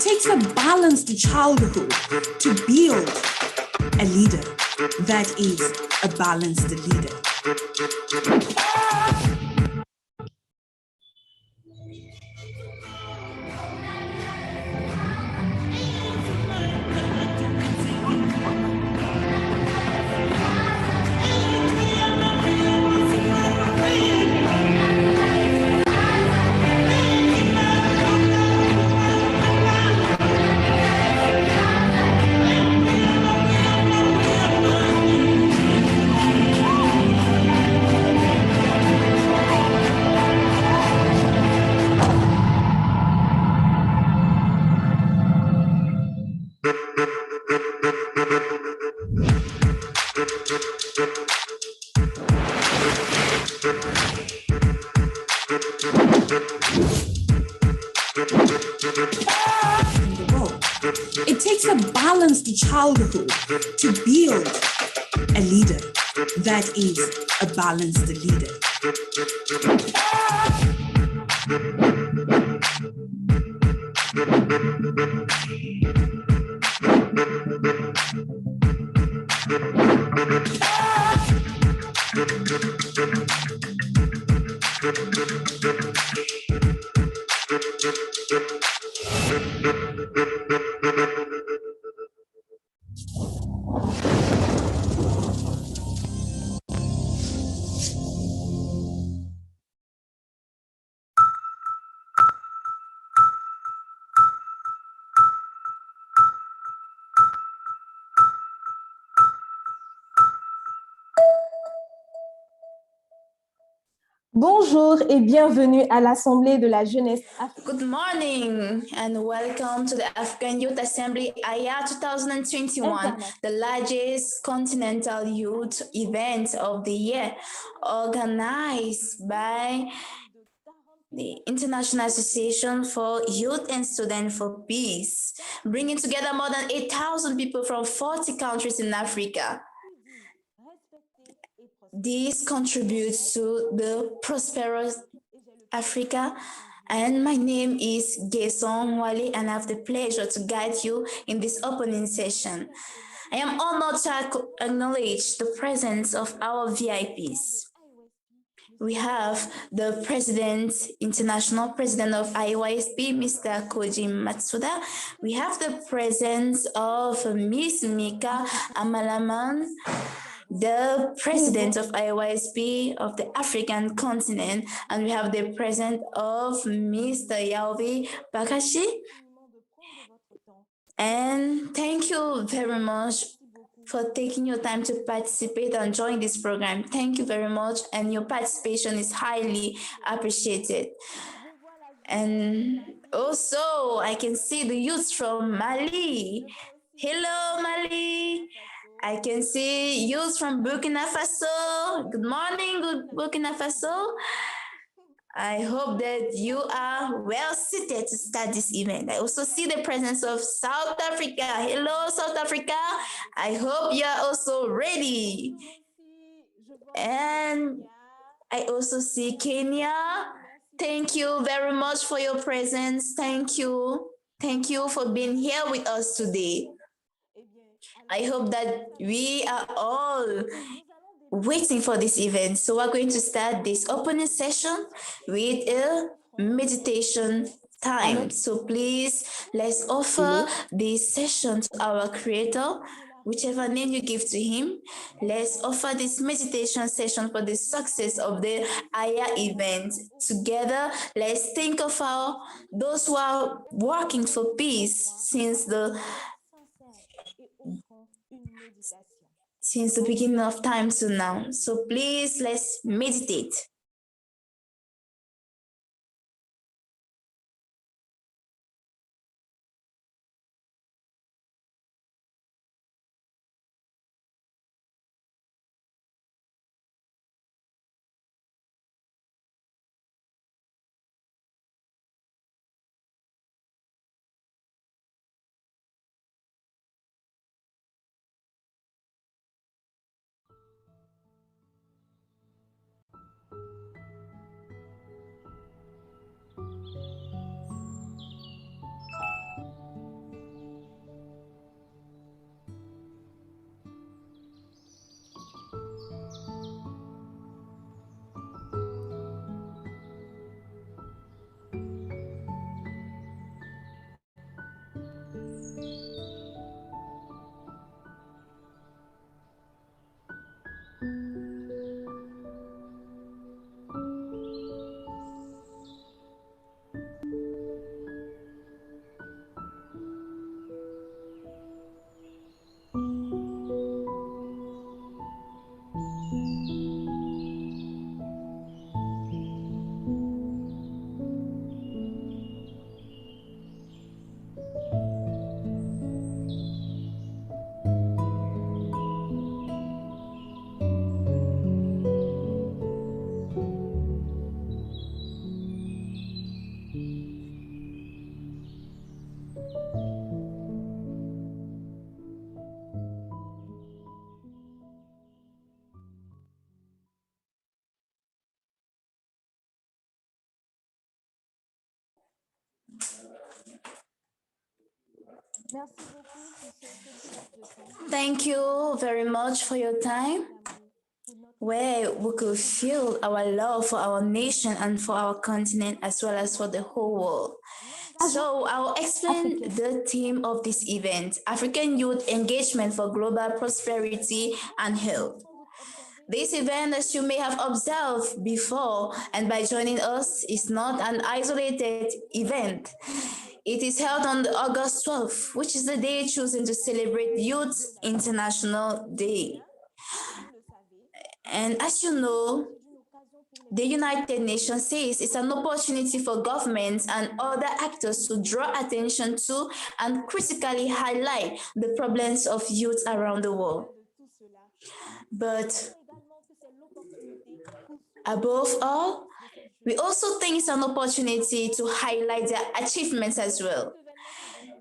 takes a balanced childhood to build a leader that is a balanced leader. It takes a balanced childhood to build a leader that is a balanced leader. Bonjour et bienvenue à l'Assemblée de la jeunesse africaine. Good morning and welcome to the African Youth Assembly IAYSP 2021, the largest continental youth event of the year, organized by the International Association for Youth and Students for Peace, bringing together more than 8,000 people from 40 countries in Africa. This contributes to the prosperous Africa. And my name is Gason Wale, and I have the pleasure to guide you in this opening session. I am honored to acknowledge the presence of our VIPs. We have the International President of IAYSP, Mr. Koji Matsuda. We have the presence of Miss Mika Amalaman, the President of IAYSP of the African continent, and we have the presence of Mr. Yalvi Bakashi. And thank you very much for taking your time to participate and join this program. Thank you very much, and your participation is highly appreciated. And also, I can see the youth from Mali. Hello, Mali. I can see youth from Burkina Faso. Good morning, Burkina Faso. I hope that you are well seated to start this event. I also see the presence of South Africa. Hello, South Africa. I hope you are also ready. And I also see Kenya. Thank you very much for your presence. Thank you. Thank you for being here with us today. I hope that we are all waiting for this event. So we're going to start this opening session with a meditation time. So please, let's offer this session to our Creator, whichever name you give to Him. Let's offer this meditation session for the success of the AYA event. Together, let's think of those who are working for peace since the beginning of time to now. So please, let's meditate. Thank you very much for your time, where we could feel our love for our nation and for our continent as well as for the whole world. So I'll explain the theme of this event: African Youth Engagement for Global Prosperity and Health. This event, as you may have observed before, and by joining us, is not an isolated event. It is held on August 12th, which is the day chosen to celebrate Youth International Day. And as you know, the United Nations says it's an opportunity for governments and other actors to draw attention to and critically highlight the problems of youth around the world. But above all, we also think it's an opportunity to highlight their achievements as well.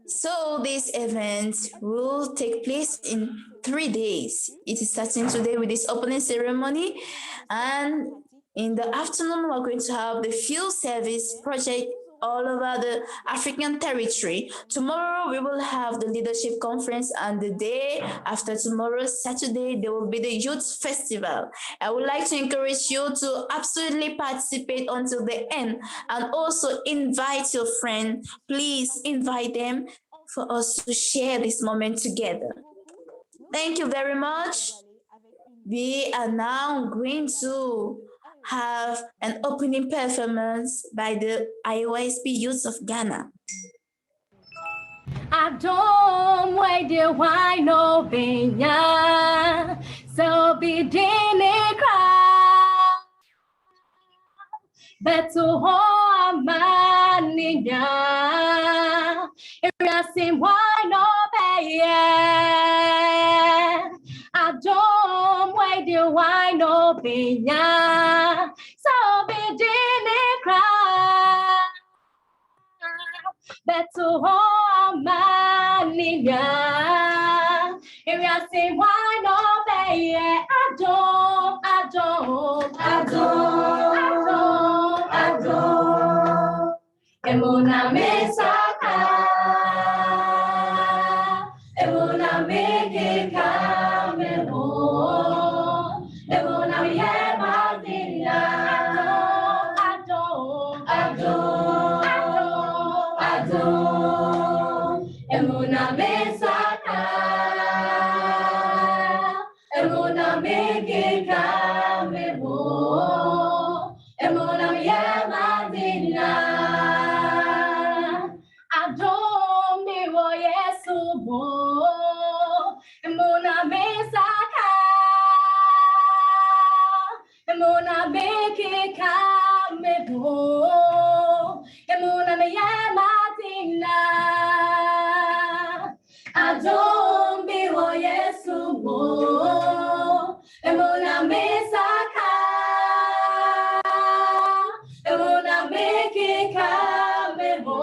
So this event will take place in 3 days. It is starting today with this opening ceremony, and in the afternoon we're going to have the field service project all over the African territory. Tomorrow we will have the leadership conference, and the day after tomorrow, Saturday, there will be the youth festival. I would like to encourage you to absolutely participate until the end, and also invite your friend. Please invite them for us to share this moment together. Thank you very much. We are now going to have an opening performance by the IAYSP Youth of Ghana. I don't wait the why no benya, so be dini cry. But to hold maninya, if you see why no benya. I don't wait the why no benya, so be dini cry. But to hold maninya, if you see why no benya. I don't. Emuna mesaka, emuna mekeka memo, emuna yema dina. I don't. Emuna mesaka, emuna mekeka memo, emuna yema dina. Emuna mesaka, emuna mekeka memo, emuna yema dina. Adombi wo Yesu mo, emuna mesaka, emuna mekeka memo,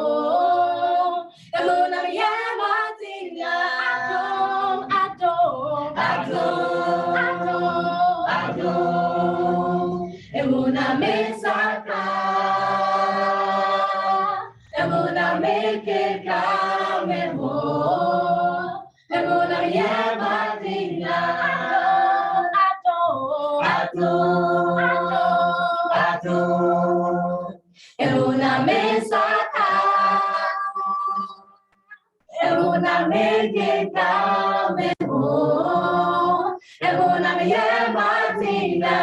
emuna yema dina. Emuna mesaka, emuna mekeka memo, emuna yema dina. Emuna mesaka, emuna mekeka memo, emuna yema dina.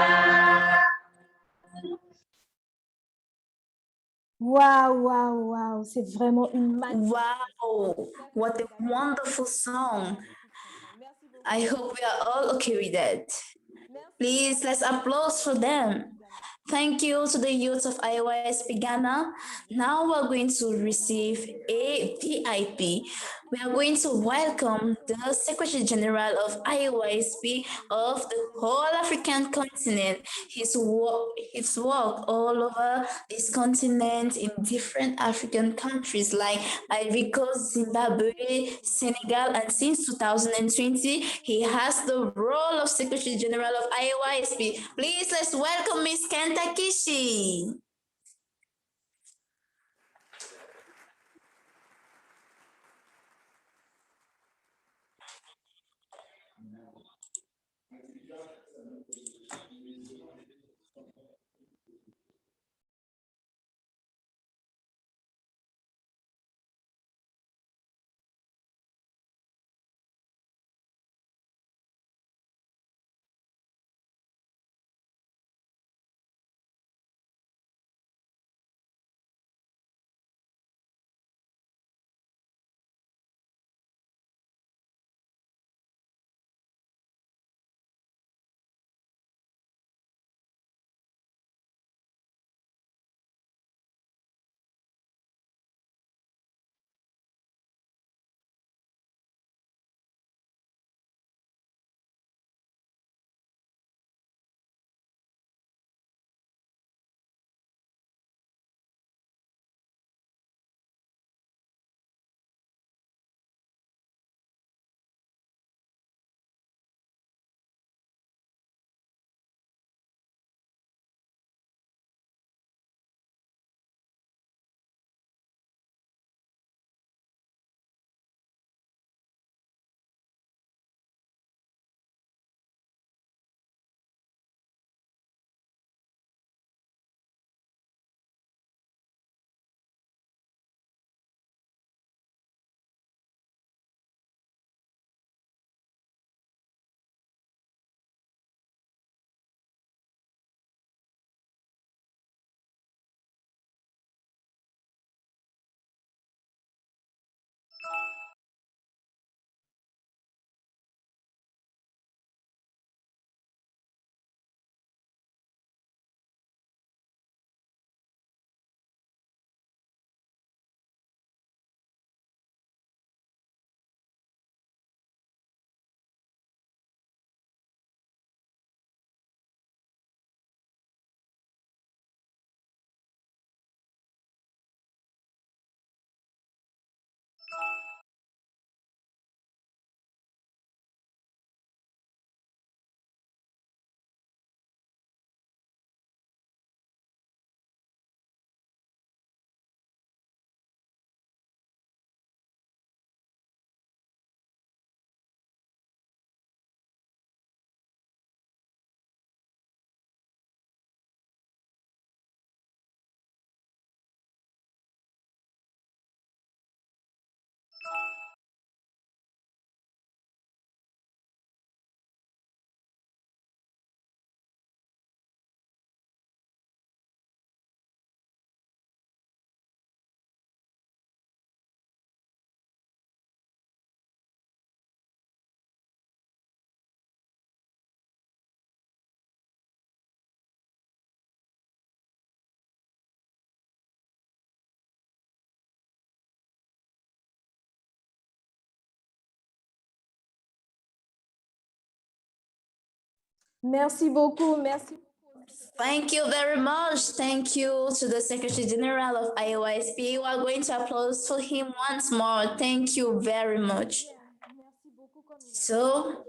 Wow, c'est vraiment une magnifique. Wow, what a wonderful song. I hope we are all okay with that. Please, let's applaud for them. Thank you to the youth of IAYSP Ghana. Now we're going to receive a VIP. We are going to welcome the Secretary General of IAYSP of the whole African continent. His work all over this continent in different African countries like Ivory Coast, Zimbabwe, Senegal, and since 2020, he has the role of Secretary General of IAYSP. Please, let's welcome Ms. Kenta Kishi. Merci beaucoup. Merci. Thank you very much. Thank you to the Secretary General of IAYSP. We are going to applause for him once more. Thank you very much. So,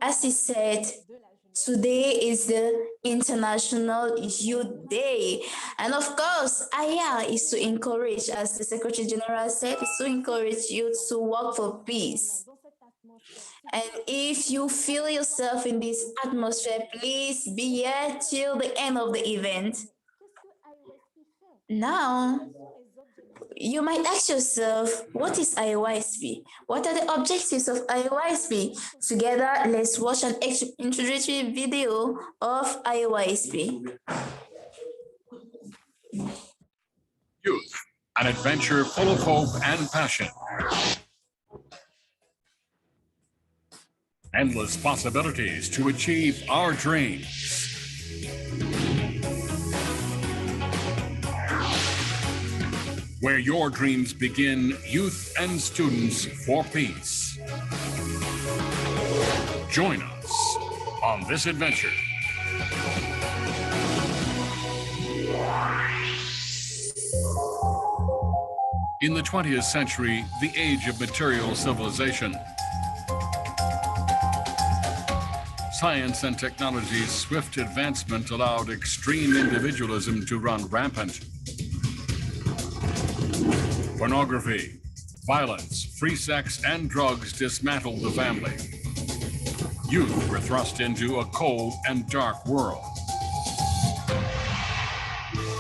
as he said, today is the International Youth Day. And of course, IA is to encourage, as the Secretary General said, is to encourage youth to work for peace. And if you feel yourself in this atmosphere, please be here till the end of the event. Now, you might ask yourself, what is IAYSP? What are the objectives of IAYSP? Together, let's watch an introductory video of IAYSP. Youth, an adventure full of hope and passion. Endless possibilities to achieve our dreams. Where your dreams begin, youth and students for peace. Join us on this adventure. In the 20th century, the age of material civilization, science and technology's swift advancement allowed extreme individualism to run rampant. Pornography, violence, free sex, and drugs dismantled the family. Youth were thrust into a cold and dark world.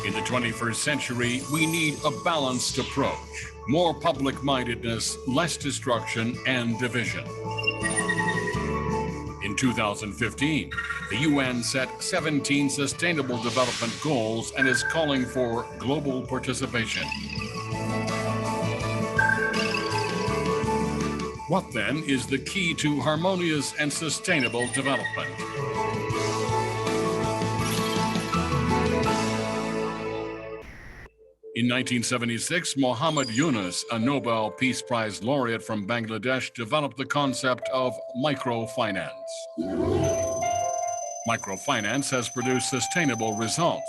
In the 21st century, we need a balanced approach, more public-mindedness, less destruction and division. In 2015, the UN set 17 Sustainable Development Goals and is calling for global participation. What then is the key to harmonious and sustainable development? In 1976, Muhammad Yunus, a Nobel Peace Prize laureate from Bangladesh, developed the concept of microfinance. Microfinance has produced sustainable results.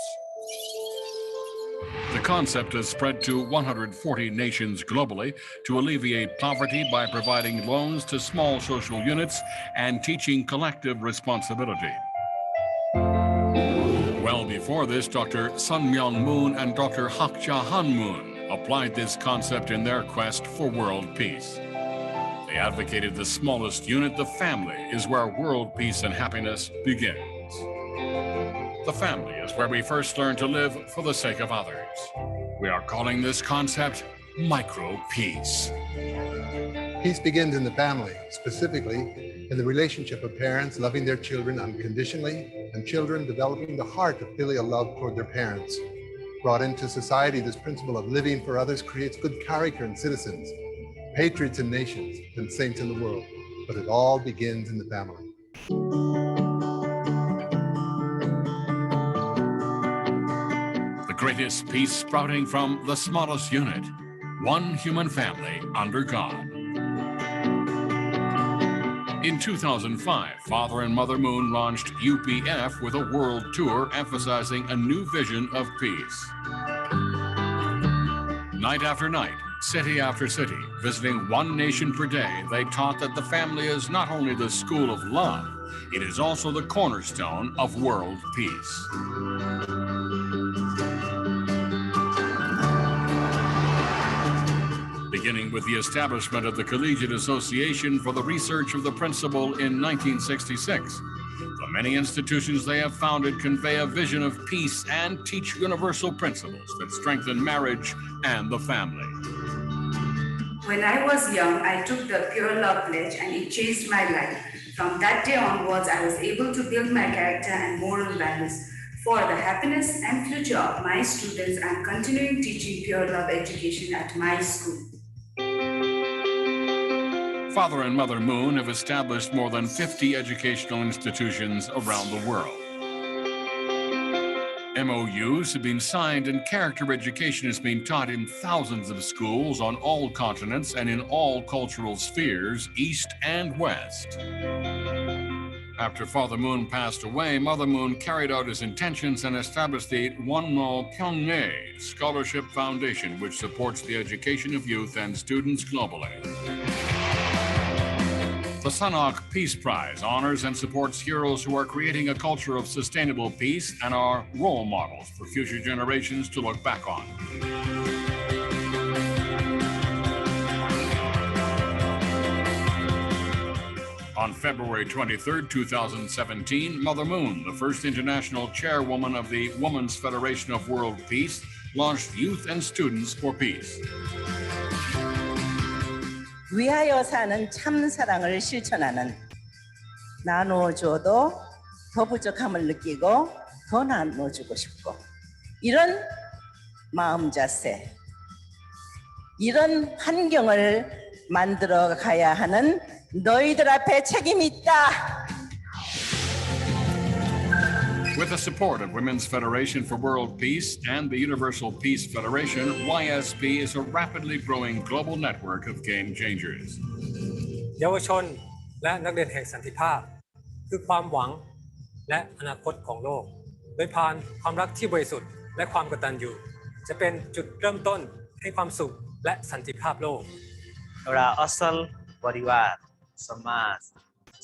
The concept has spread to 140 nations globally to alleviate poverty by providing loans to small social units and teaching collective responsibility. Well before this, Dr. Sun Myung Moon and Dr. Hak Ja Han Moon applied this concept in their quest for world peace. They advocated the smallest unit, the family, is where world peace and happiness begins. The family is where we first learn to live for the sake of others. We are calling this concept micro-peace. Peace begins in the family, specifically in the relationship of parents loving their children unconditionally and children developing the heart of filial love toward their parents. Brought into society, this principle of living for others creates good character in citizens, patriots in nations, and saints in the world. But it all begins in the family. The greatest peace sprouting from the smallest unit, one human family under God. In 2005, Father and Mother Moon launched UPF with a world tour emphasizing a new vision of peace. Night after night, city after city, visiting one nation per day, they taught that the family is not only the school of love, it is also the cornerstone of world peace. Beginning with the establishment of the Collegiate Association for the Research of the Principle in 1966. The many institutions they have founded convey a vision of peace and teach universal principles that strengthen marriage and the family. When I was young, I took the Pure Love Pledge and it changed my life. From that day onwards, I was able to build my character and moral values. For the happiness and future of my students, I am continuing teaching Pure Love education at my school. Father and Mother Moon have established more than 50 educational institutions around the world. MOUs have been signed and character education is being taught in thousands of schools on all continents and in all cultural spheres, East and West. After Father Moon passed away, Mother Moon carried out his intentions and established the Wonmo Pyongyang Scholarship Foundation, which supports the education of youth and students globally. The Sanok Peace Prize honors and supports heroes who are creating a culture of sustainable peace and are role models for future generations to look back on. On February 23, 2017, Mother Moon, the first international chairwoman of the Women's Federation of World Peace, launched Youth and Students for Peace. 위하여 사는 참 사랑을 실천하는 나눠줘도 더 부족함을 느끼고 더 나눠주고 싶고 이런 마음 자세, 이런 환경을 만들어 가야 하는 너희들 앞에 책임이 있다. With the support of Women's Federation for World Peace and the Universal Peace Federation, YSP is a rapidly growing global network of game changers. เยาวชนและนักเรียนแห่งสันติภาพคือความหวังและอนาคตของโลกโดยผ่านความรักที่บริสุทธิ์และความกตัญญูจะเป็นจุดเริ่มต้นให้ความสุขและสันติภาพโลก एउटा असल परिवार समाज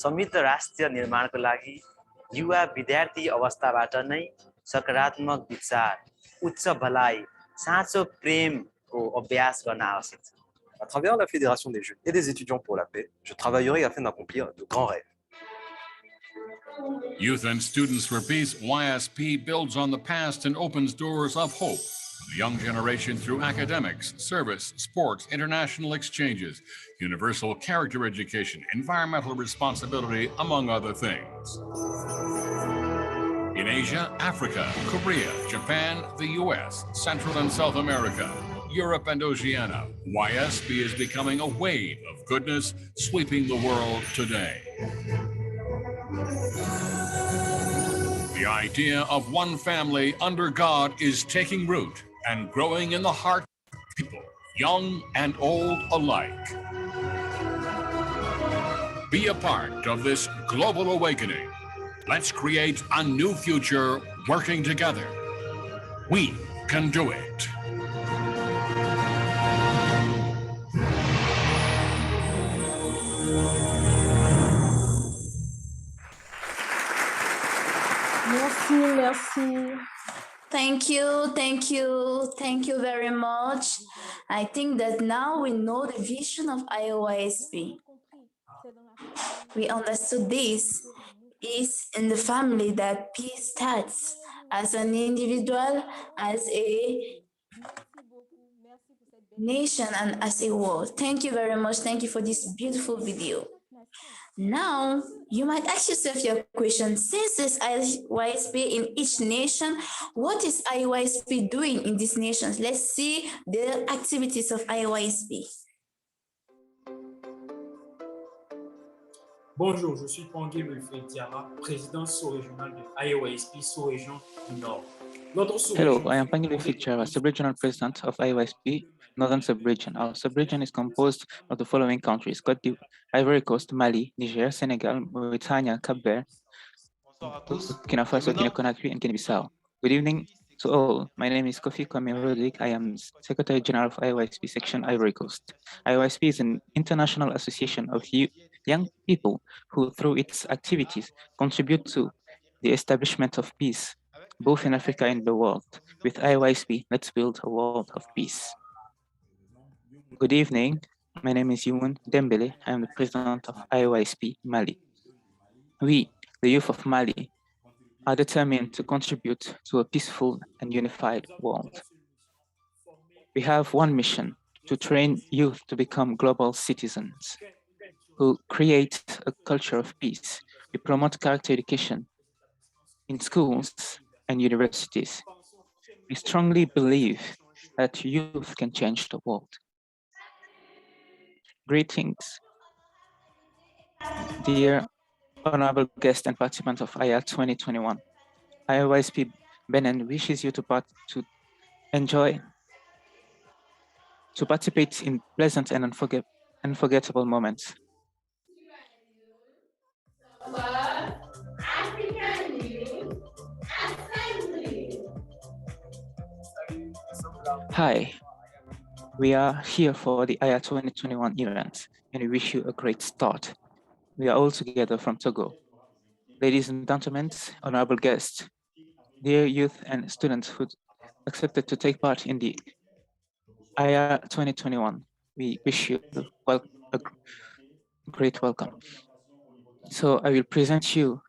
समृद्ध राष्ट्र निर्माणको लागि युवा विद्यार्थी अवस्थाबाट नै सकारात्मक विचार उच्च भलाइ साँचो प्रेमको अभ्यास गर्न आवश्यक छ À travers la Fédération des jeunes et des étudiants pour la paix, je travaillerai afin d'accomplir de grands rêves. Youth and Students for Peace, YSP builds on the past and opens doors of hope for the young generation through academics, service, sports, international exchanges, universal character education, environmental responsibility, among other things. In Asia, Africa, Korea, Japan, the US, Central and South America, Europe and Oceania, YSP is becoming a wave of goodness sweeping the world today. The idea of one family under God is taking root and growing in the heart of people, young and old alike. Be a part of this global awakening. Let's create a new future working together. We can do it. Merci, merci. Thank you, thank you, thank you very much. I think that now we know the vision of IAYSP. We understood this is in the family that peace starts as an individual, as a nation, and as a world. Thank you very much. Thank you for this beautiful video. Now, you might ask yourself your question, since there's IAYSP in each nation, what is IAYSP doing in these nations? Let's see the activities of IAYSP. Bonjour, je suis Pangé Festiavl, président sous-régional de IAYSP sous-région du Nord. Hello, I am Pangil Festiavl, sub-regional president of IAYSP Northern Sub-region. Our sub-region is composed of the following countries: Côte d'Ivoire, Ivory Coast, Mali, Niger, Senegal, Mauritania, Cap Verde, Burkina Faso, Guinea-Conakry, and Guinea-Bissau. Good evening to all. My name is Kofi Kwame Rodrigue. I am Secretary General of IAYSP Section Ivory Coast. IAYSP is an international association of young people who, through its activities, contribute to the establishment of peace, both in Africa and the world. With IAYSP, let's build a world of peace. Good evening. My name is Yumun Dembele. I am the president of IAYSP Mali. We, the youth of Mali, are determined to contribute to a peaceful and unified world. We have one mission: to train youth to become global citizens who create a culture of peace. We promote character education in schools and universities. We strongly believe that youth can change the world. Greetings, dear honorable guests and participants of IA 2021. IAYSP Benin wishes you to participate in pleasant and unforgettable moments. Hi, we are here for the IAYSP 2021 event, and we wish you a great start. We are all together from Togo. Ladies and gentlemen, honorable guests, dear youth and students who accepted to take part in the IAYSP 2021, we wish you a great welcome. So I will present you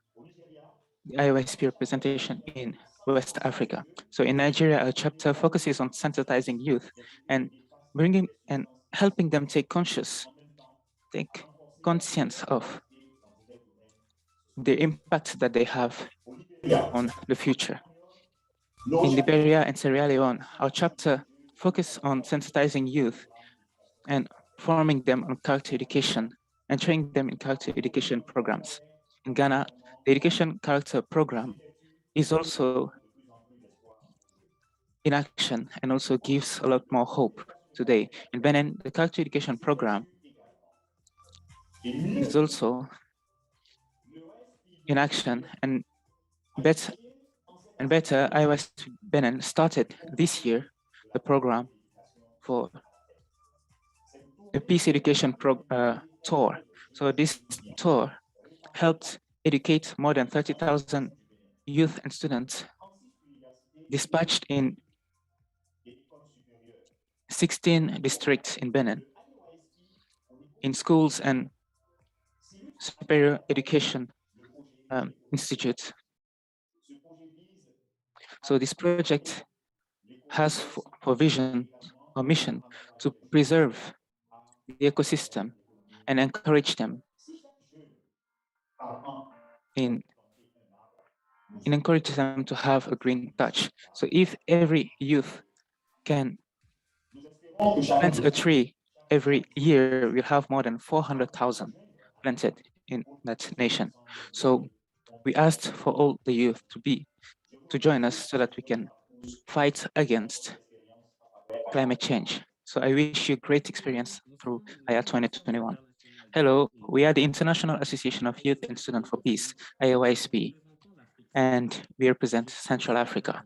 the IAYSP representation in West Africa. So in Nigeria, our chapter focuses on sensitizing youth and bringing and helping them take conscience of the impact that they have on the future. In Liberia and Sierra Leone, our chapter focuses on sensitizing youth and forming them on character education and training them in character education programs. In Ghana, the education character program is also in action and also gives a lot more hope today. In Benin, the character education program is also in action and better IAYSP Benin started this year the program for the peace education tour. So this tour helped educate more than 30,000 youth and students dispatched in 16 districts in Benin, in schools and superior education institutes. So this project has for vision or mission to preserve the ecosystem and encourage them in encourage them to have a green touch. So if every youth can plant a tree every year, we'll have more than 400,000 planted in that nation. So we asked for all the youth to join us so that we can fight against climate change. So I wish you great experience through IAYSP 2021. Hello, we are the International Association of Youth and Students for Peace, IAYSP, and we represent Central Africa.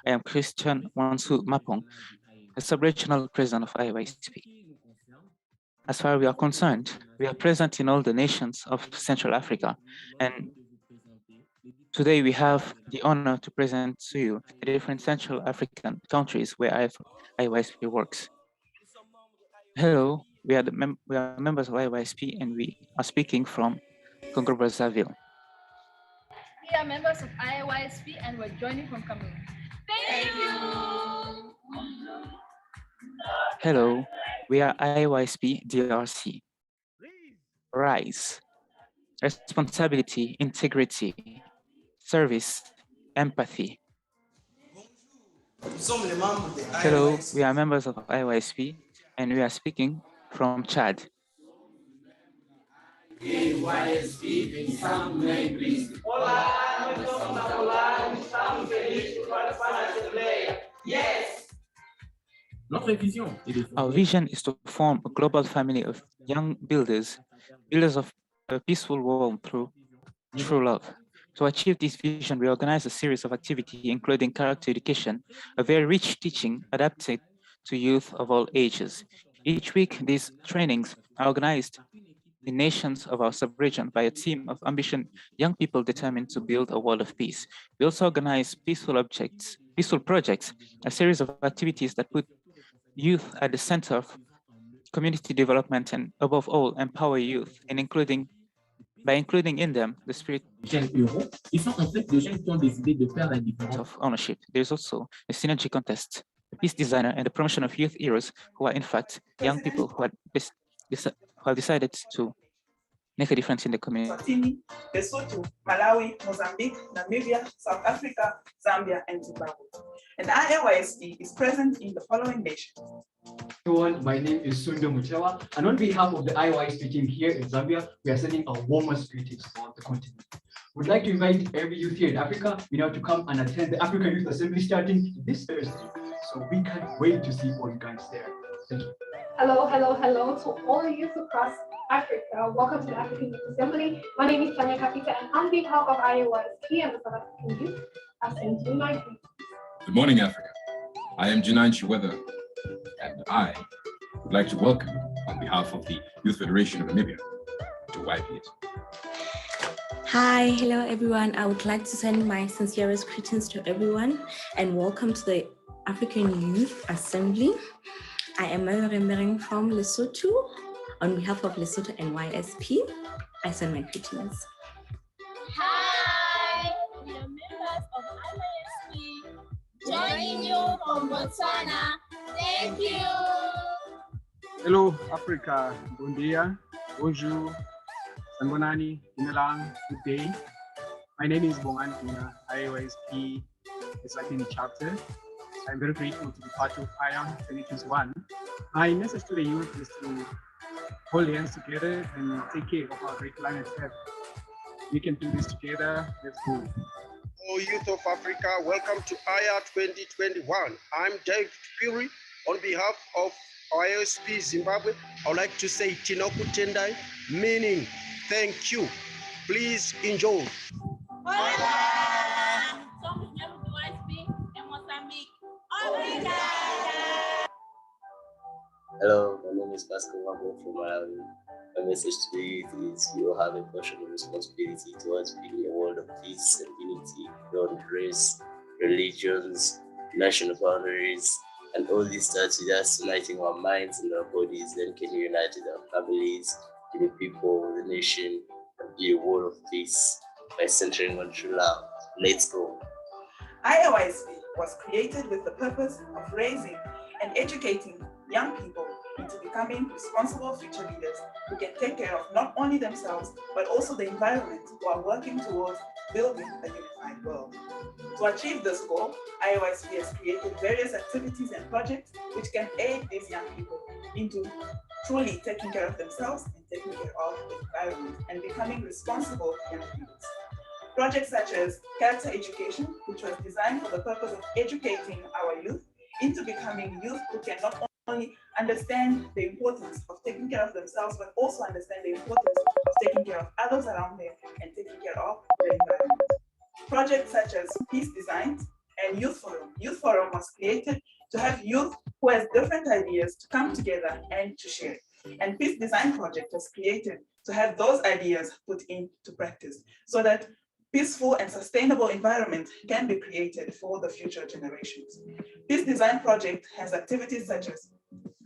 I am Christian Wansu Mapong, the sub-regional president of IAYSP. As far as we are concerned, we are present in all the nations of Central Africa, and today we have the honor to present to you the different Central African countries where IAYSP works. Hello, we are members of IAYSP and we are speaking from Congo Brazzaville. We are members of IAYSP and we're joining from Cameroon. Thank you. Hello, we are IAYSP DRC. Rise, responsibility, integrity, service, empathy. Hello, we are members of IAYSP and we are speaking from Chad. Our vision is to form a global family of young builders of a peaceful world through true love. To achieve this vision, we organize a series of activities, including character education, a very rich teaching adapted to youth of all ages. Each week, these trainings are organized in nations of our sub-region by a team of ambitious young people determined to build a world of peace. We also organize peaceful projects, a series of activities that put youth at the center of community development and, above all, empower youth, and by including in them the spirit of ownership. There's also a synergy contest, a peace designer, and the promotion of youth heroes who are in fact young people who have decided to make a difference in the community. Lesotho, Malawi, Mozambique, Namibia, South Africa, Zambia, and Zimbabwe. And IAYSP is present in the following nations. Everyone, my name is Sundo Muchewa, and on behalf of the IAYSP team here in Zambia, we are sending our warmest greetings for the continent. We'd like to invite every youth here in Africa, to come and attend the African Youth Assembly starting this Thursday. So we can't wait to see all you guys there. Thank you. Hello to all youth across Africa. Welcome to the African Youth Assembly. My name is Tanya Kapita, and on behalf of IAYSP and the South African Youth, I send you my greetings. Good morning, Africa. I am Jinan Chiwether, and I would like to welcome you on behalf of the Youth Federation of Namibia to YPS. Hi, hello everyone. I would like to send my sincerest greetings to everyone and welcome to the African Youth Assembly. I am Mary from Lesotho. On behalf of Lesotho and IAYSP, I send my greetings. Hi, we are members of IAYSP, joining you from Botswana. Thank you. Hello, Africa. Bon dia, bonjour, sanbonani, inalang, good day. My name is Bongan Kuna, IAYSP Eswatini chapter. I'm very grateful to be part of ION 2021. My message to the youth is to hold hands together and take care of our great planet Earth. We can do this together. Let's go. Oh, Youth of Africa, welcome to IA 2021. I'm David Fury. On behalf of IAYSP Zimbabwe, I would like to say Tinoku Tendai, meaning thank you. Please enjoy. Hello, my name is Pascal Wambo from Malawi. My message to the youth is we all have a portion of responsibility towards building a world of peace and unity beyond race, religions, national boundaries, and all this starts with us uniting our minds and our bodies. Then can we unite with our families, with the people, the nation, and be a world of peace by centering on true love. Let's go. IAYSP was created with the purpose of raising and educating young people into becoming responsible future leaders who can take care of not only themselves, but also the environment, while working towards building a unified world. To achieve this goal, IAYSP has created various activities and projects which can aid these young people into truly taking care of themselves and taking care of the environment and becoming responsible young people. Projects such as character education, which was designed for the purpose of educating our youth into becoming youth who can not only understand the importance of taking care of themselves, but also understand the importance of taking care of others around them and taking care of the environment. Projects such as Peace Design and Youth Forum. Youth Forum was created to have youth who has different ideas to come together and to share. And Peace Design Project was created to have those ideas put into practice so that peaceful and sustainable environment can be created for the future generations. Peace Design Project has activities such as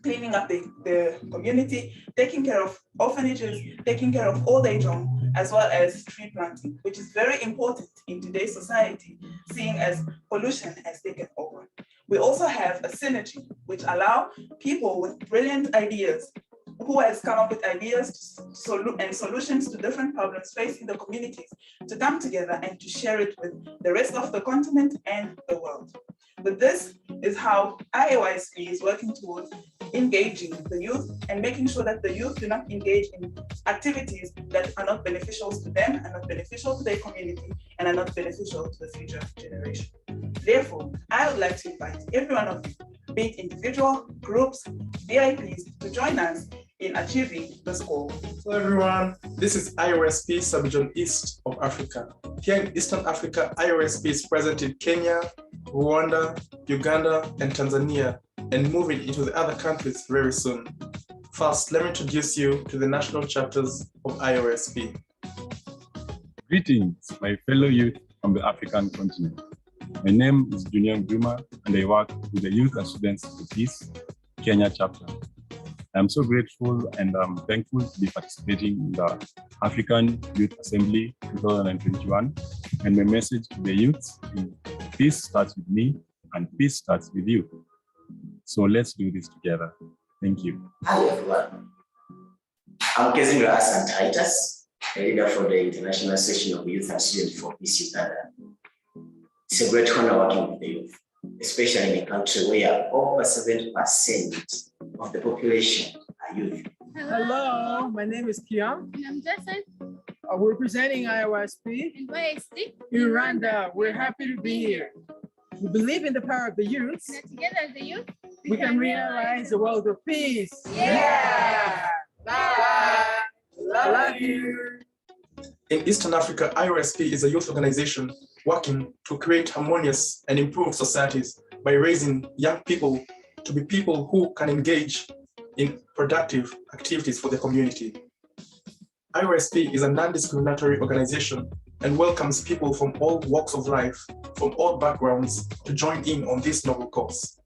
cleaning up the community, taking care of orphanages, taking care of old age home, as well as tree planting, which is very important in today's society, seeing as pollution has taken over. We also have a synergy, which allow people with brilliant ideas who has come up with ideas and solutions to different problems facing the communities to come together and to share it with the rest of the continent and the world. But this is how IAYSP is working towards engaging the youth and making sure that the youth do not engage in activities that are not beneficial to them, are not beneficial to their community, and are not beneficial to the future generation. Therefore, I would like to invite every one of you, be it individual, groups, VIPs, to join us in achieving this goal. Hello everyone, this is IAYSP Subregion East of Africa. Here in Eastern Africa, IAYSP is present in Kenya, Rwanda, Uganda, and Tanzania, and moving into the other countries very soon. First, let me introduce you to the national chapters of IAYSP. Greetings, my fellow youth from the African continent. My name is Junior Grima, and I work with the Youth and Students for Peace, Kenya chapter. I'm so grateful and I'm thankful to be participating in the African Youth Assembly 2021. And my message to the youth is peace starts with me and peace starts with you. So let's do this together. Thank you. Hi everyone. I'm Kezimira Hassan Titus, a leader for the International Section of Youth and Students for Peace Uganda. It's a great honor working with the youth, especially in a country where over 70% of the population are youth. Hello, my name is Kiam. And I'm Jason. We're representing IAYSP And YSP. in Rwanda. We're happy to be here. We believe in the power of the youth. And together as the youth, We can realize the world of peace. Yeah. Bye. Love you. In Eastern Africa, IAYSP is a youth organization working to create harmonious and improve societies by raising young people to be people who can engage in productive activities for the community. IAYSP is a non-discriminatory organization and welcomes people from all walks of life, from all backgrounds, to join in on this noble cause.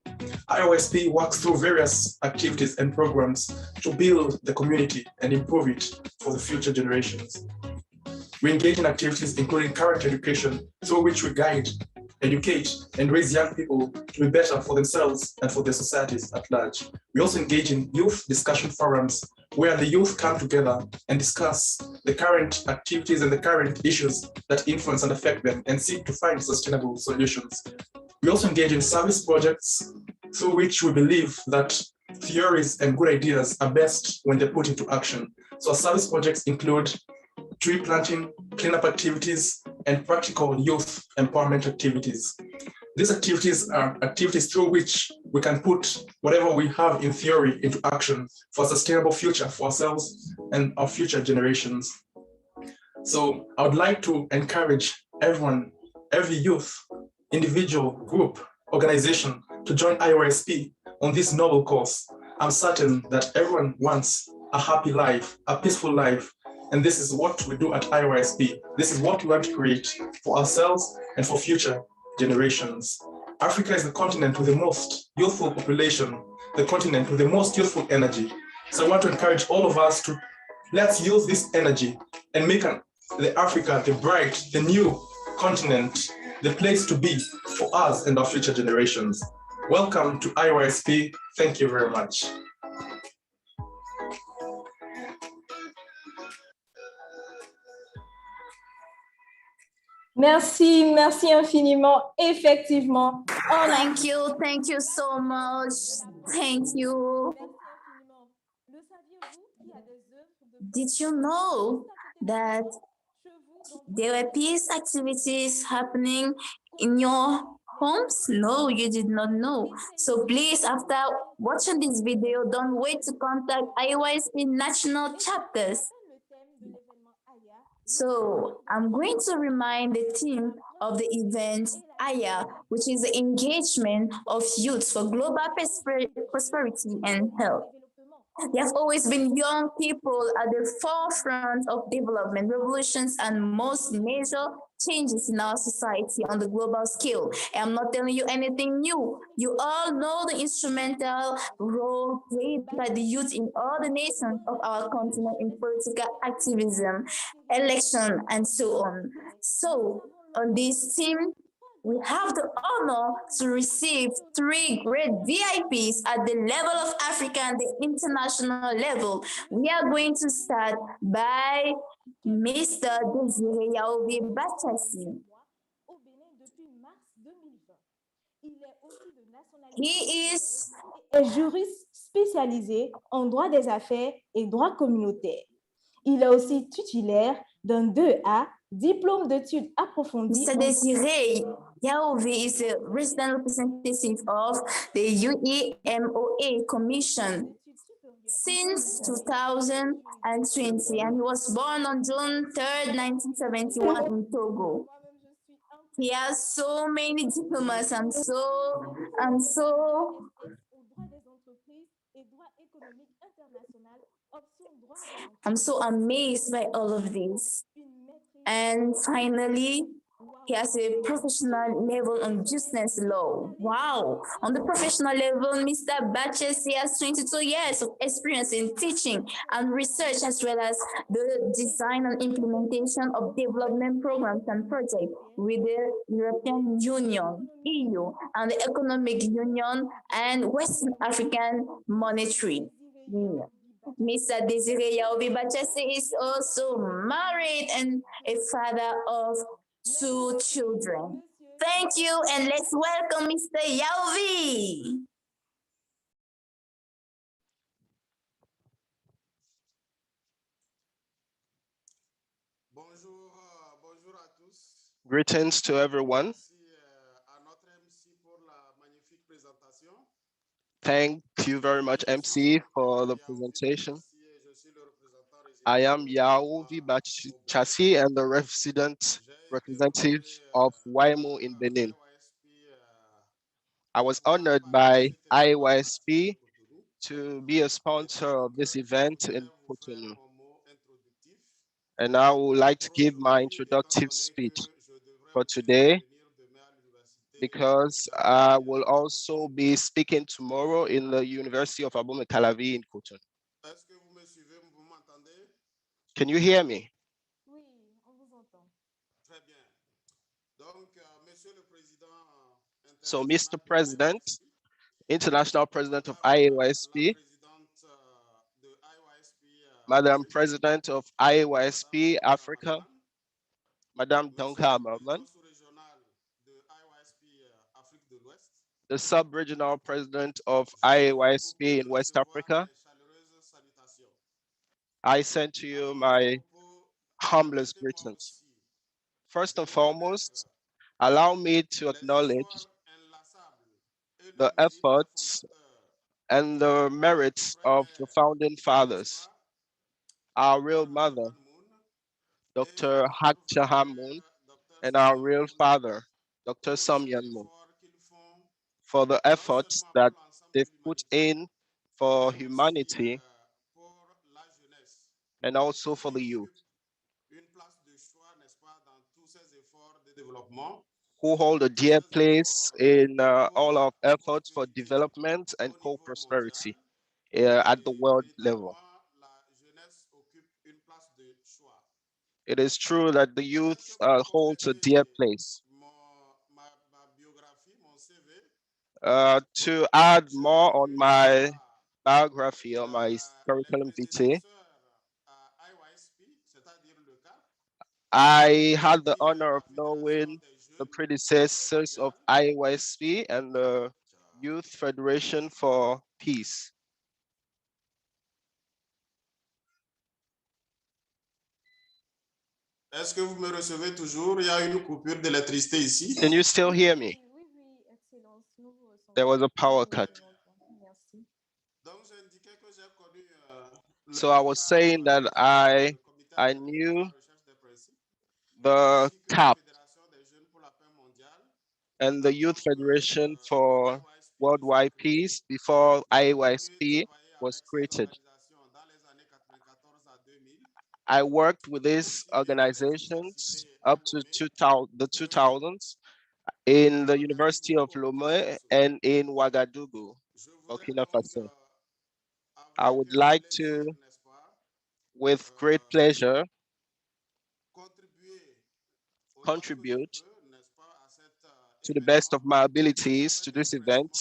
IAYSP works through various activities and programs to build the community and improve it for the future generations. We engage in activities including current education, through which we guide, educate, and raise young people to be better for themselves and for their societies at large. We also engage in youth discussion forums where the youth come together and discuss the current activities and the current issues that influence and affect them and seek to find sustainable solutions. We also engage in service projects through which we believe that theories and good ideas are best when they're put into action. So our service projects include tree planting, cleanup activities, and practical youth empowerment activities. These activities are activities through which we can put whatever we have in theory into action for a sustainable future for ourselves and our future generations. So I would like to encourage everyone, every youth, individual, group, organization to join IAYSP on this noble cause. I'm certain that everyone wants a happy life, a peaceful life, and this is what we do at IAYSP. This is what we want to create for ourselves and for future generations. Africa is the continent with the most youthful population, the continent with the most youthful energy. So I want to encourage all of us to let's use this energy and make the Africa, the bright, the new continent, the place to be for us and our future generations. Welcome to IAYSP. Thank you very much. Merci, merci infiniment. Effectivement. Thank you so much. Thank you. Did you know that there were peace activities happening in your homes? No, you did not know. So please, after watching this video, don't wait to contact IAYSP national chapters. So I'm going to remind the theme of the event, AYA, which is the engagement of youth for global prosperity and health. There have always been young people at the forefront of development, revolutions, and most major changes in our society on the global scale. And I'm not telling you anything new. You all know the instrumental role played by the youth in all the nations of our continent in political activism, election, and so on. So on this team, we have the honor to receive 3 great VIPs at the level of Africa and the international level. We are going to start by Mr. Desiré Yaovi Bachassi. He is un juriste spécialisé en droit des affaires et droit communautaire. Il est aussi titulaire d'un 2A, diplôme d'études approfondies. Mr. Desiré Yaovi is a resident representative of the UEMOA Commission since 2020, and he was born on June 3rd, 1971 in Togo. He has so many diplomas. I'm so amazed by all of this. And finally, he has a professional level on business law. Wow! On the professional level, Mr. Bachassi has 22 years of experience in teaching and research, as well as the design and implementation of development programs and projects with the European Union, EU, and the Economic Union and Western African Monetary Union. Mr. Desiré Yaovi Bachassi is also married and a father of 2 children. Thank you, and let's welcome Mr. Yaovi. Greetings to everyone. Thank you very much, MC, for the presentation. I am Yaovi Bachassi and the resident representative of WAIMO in Benin. I was honored by IAYSP to be a sponsor of this event in Cotonou. And I would like to give my introductive speech for today because I will also be speaking tomorrow in the University of Abomey Calavi in Cotonou. Can you hear me? So, Mr. President, International President of IAYSP, Madam President of IAYSP Africa, Madam Donka Merman, the Sub-Regional President of IAYSP in West Africa, I send to you my humblest greetings. First and foremost, allow me to acknowledge the efforts and the merits of the founding fathers, our real mother, Dr. Hak Jahan Moon, and our real father, Dr. Samyan Moon, for the efforts that they've put in for humanity and also for the youth, who hold a dear place in all our efforts for development and co-prosperity at the world level. It is true that the youth holds a dear place. To add more on my biography or my curriculum vitae, I had the honor of knowing the predecessors of IAYSP and the Youth Federation for Peace. Est-ce que vous me recevez toujours? Il y a une coupure d'électricité ici. Can you still hear me? There was a power cut. So I was saying that I knew the CAP and the Youth Federation for Worldwide Peace before IAYSP was created. I worked with these organizations up to the 2000s in the University of Lomé and in Ouagadougou, Burkina Faso. I would like to, with great pleasure, contribute to the best of my abilities to this event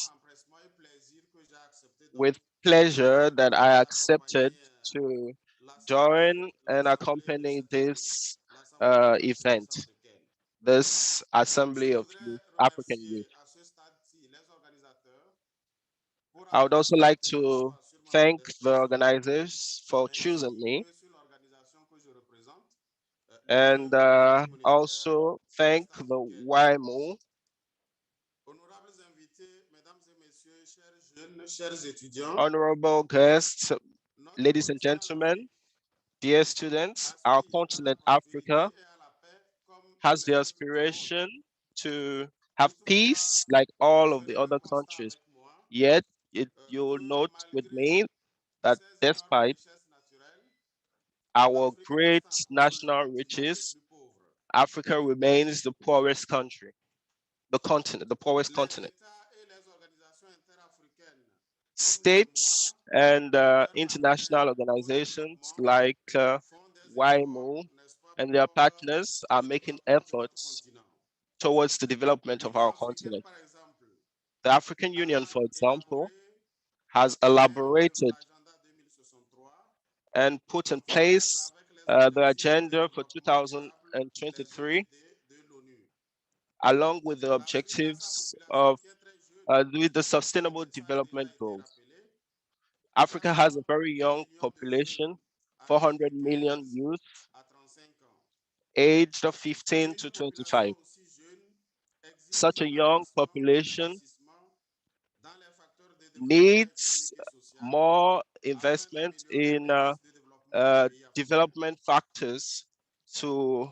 with pleasure that I accepted to join and accompany this event, this Assembly of Youth, African Youth. I would also like to thank the organizers for choosing me and also thank the YMO, honorable guests, ladies and gentlemen, dear students. Our continent, Africa, has the aspiration to have peace like all of the other countries. Yet, you'll note with me that despite our great national riches, Africa remains the poorest country, the poorest continent. States and international organizations like YMO and their partners are making efforts towards the development of our continent. The African Union, for example, has elaborated and put in place the agenda for 2023, along with the objectives of with the Sustainable Development Goals. Africa has a very young population, 400 million youth, aged of 15 to 25. Such a young population needs more investment in development factors to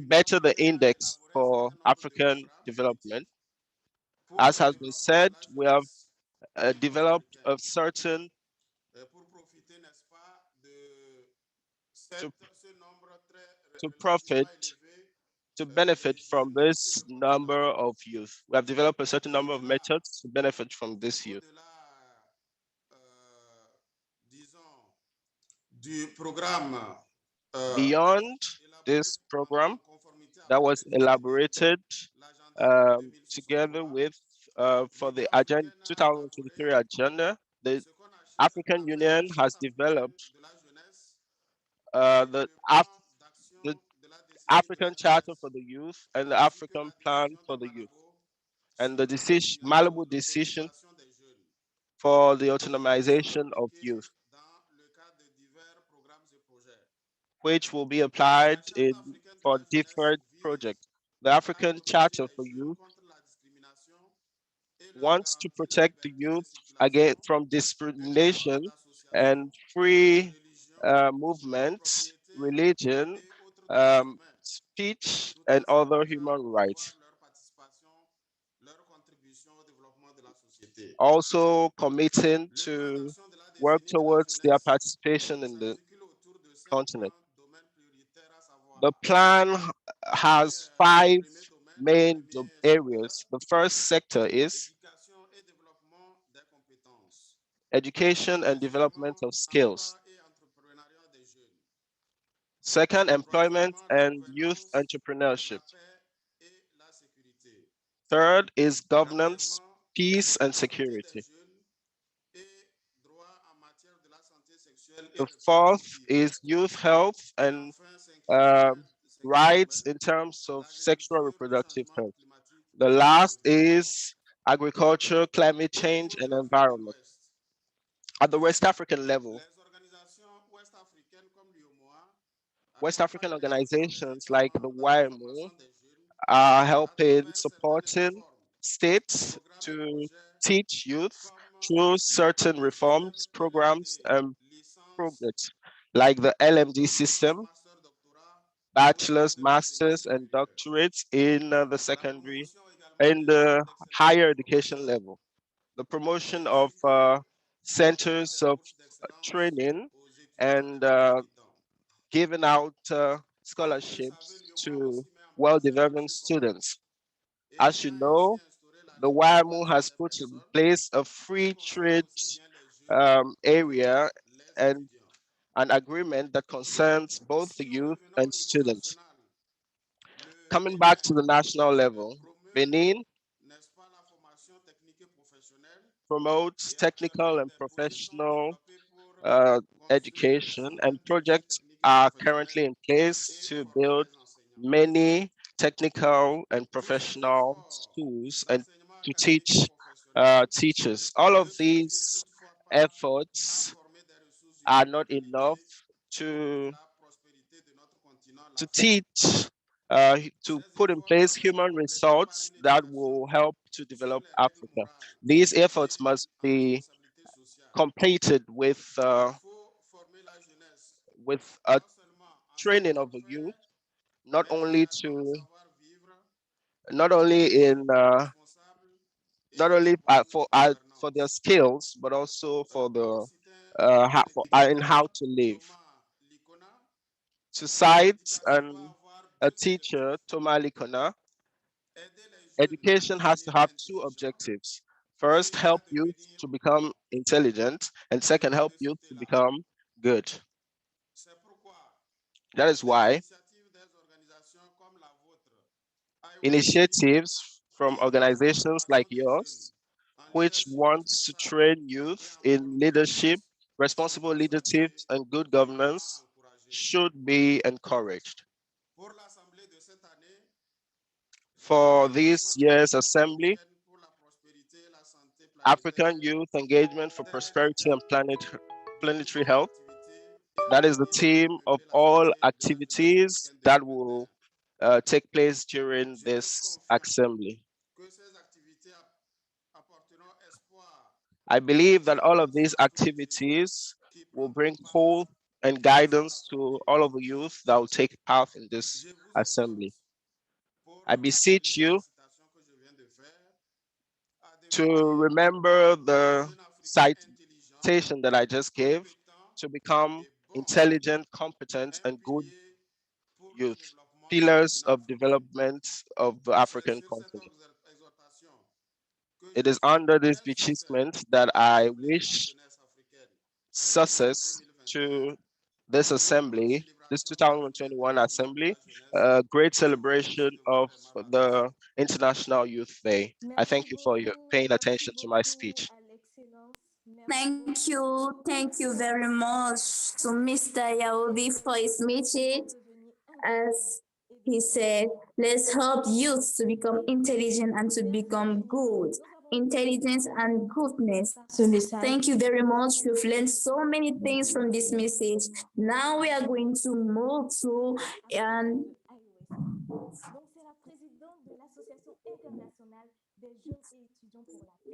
better the index for African development. As has been said, we have developed a certain to profit, to benefit from this number of youth. We have developed a certain number of methods to benefit from this youth. Beyond this program that was elaborated together with for the agenda 2023 agenda, the African Union has developed the African Charter for the Youth and the African Plan for the Youth, and the Malibu decision for the autonomization of youth, which will be applied for different projects. The African Charter for Youth wants to protect the youth from discrimination and free movement, religion, speech, and other human rights. Also committing to work towards their participation in the continent. The plan has 5 main areas. The first sector is education and development of skills. Second, employment and youth entrepreneurship. Third is governance, peace, and security. The fourth is youth health and rights in terms of sexual reproductive health. The last is agriculture, climate change, and environment. At the West African level, West African organizations like the YMO are helping, supporting states to teach youth through certain reforms, programs, and programs, like the LMD system, bachelor's, master's, and doctorates in the secondary, in the higher education level. The promotion of centers of training and giving out scholarships to well-deserving students. As you know, the YMO has put in place a free trade area and an agreement that concerns both the youth and students. Coming back to the national level, Benin promotes technical and professional education, and projects are currently in place to build many technical and professional schools and to teach teachers. All of these efforts are not enough to teach, to put in place human resources that will help to develop Africa. These efforts must be completed with a training of the youth, not only in for their skills, but also for the in how to live. To cite a teacher, Thomas Likona, education has to have 2 objectives. First, help youth to become intelligent, and second, help youth to become good. That is why initiatives from organizations like yours, which wants to train youth in leadership, responsible leadership, and good governance, should be encouraged. For this year's assembly, African Youth Engagement for Prosperity and Planetary Health, that is the theme of all activities that will take place during this assembly. I believe that all of these activities will bring hope and guidance to all of the youth that will take part in this assembly. I beseech you to remember the citation that I just gave, to become intelligent, competent, and good youth, pillars of development of the African continent. It is under this achievement that I wish success to this assembly, this 2021 assembly, a great celebration of the International Youth Day. I thank you for your paying attention to my speech. Thank you very much to Mr. Yaobi for his message. As he said, let's help youth to become intelligent and to become good. Intelligence and goodness. Thank you very much. We've learned so many things from this message. Now we are going to move to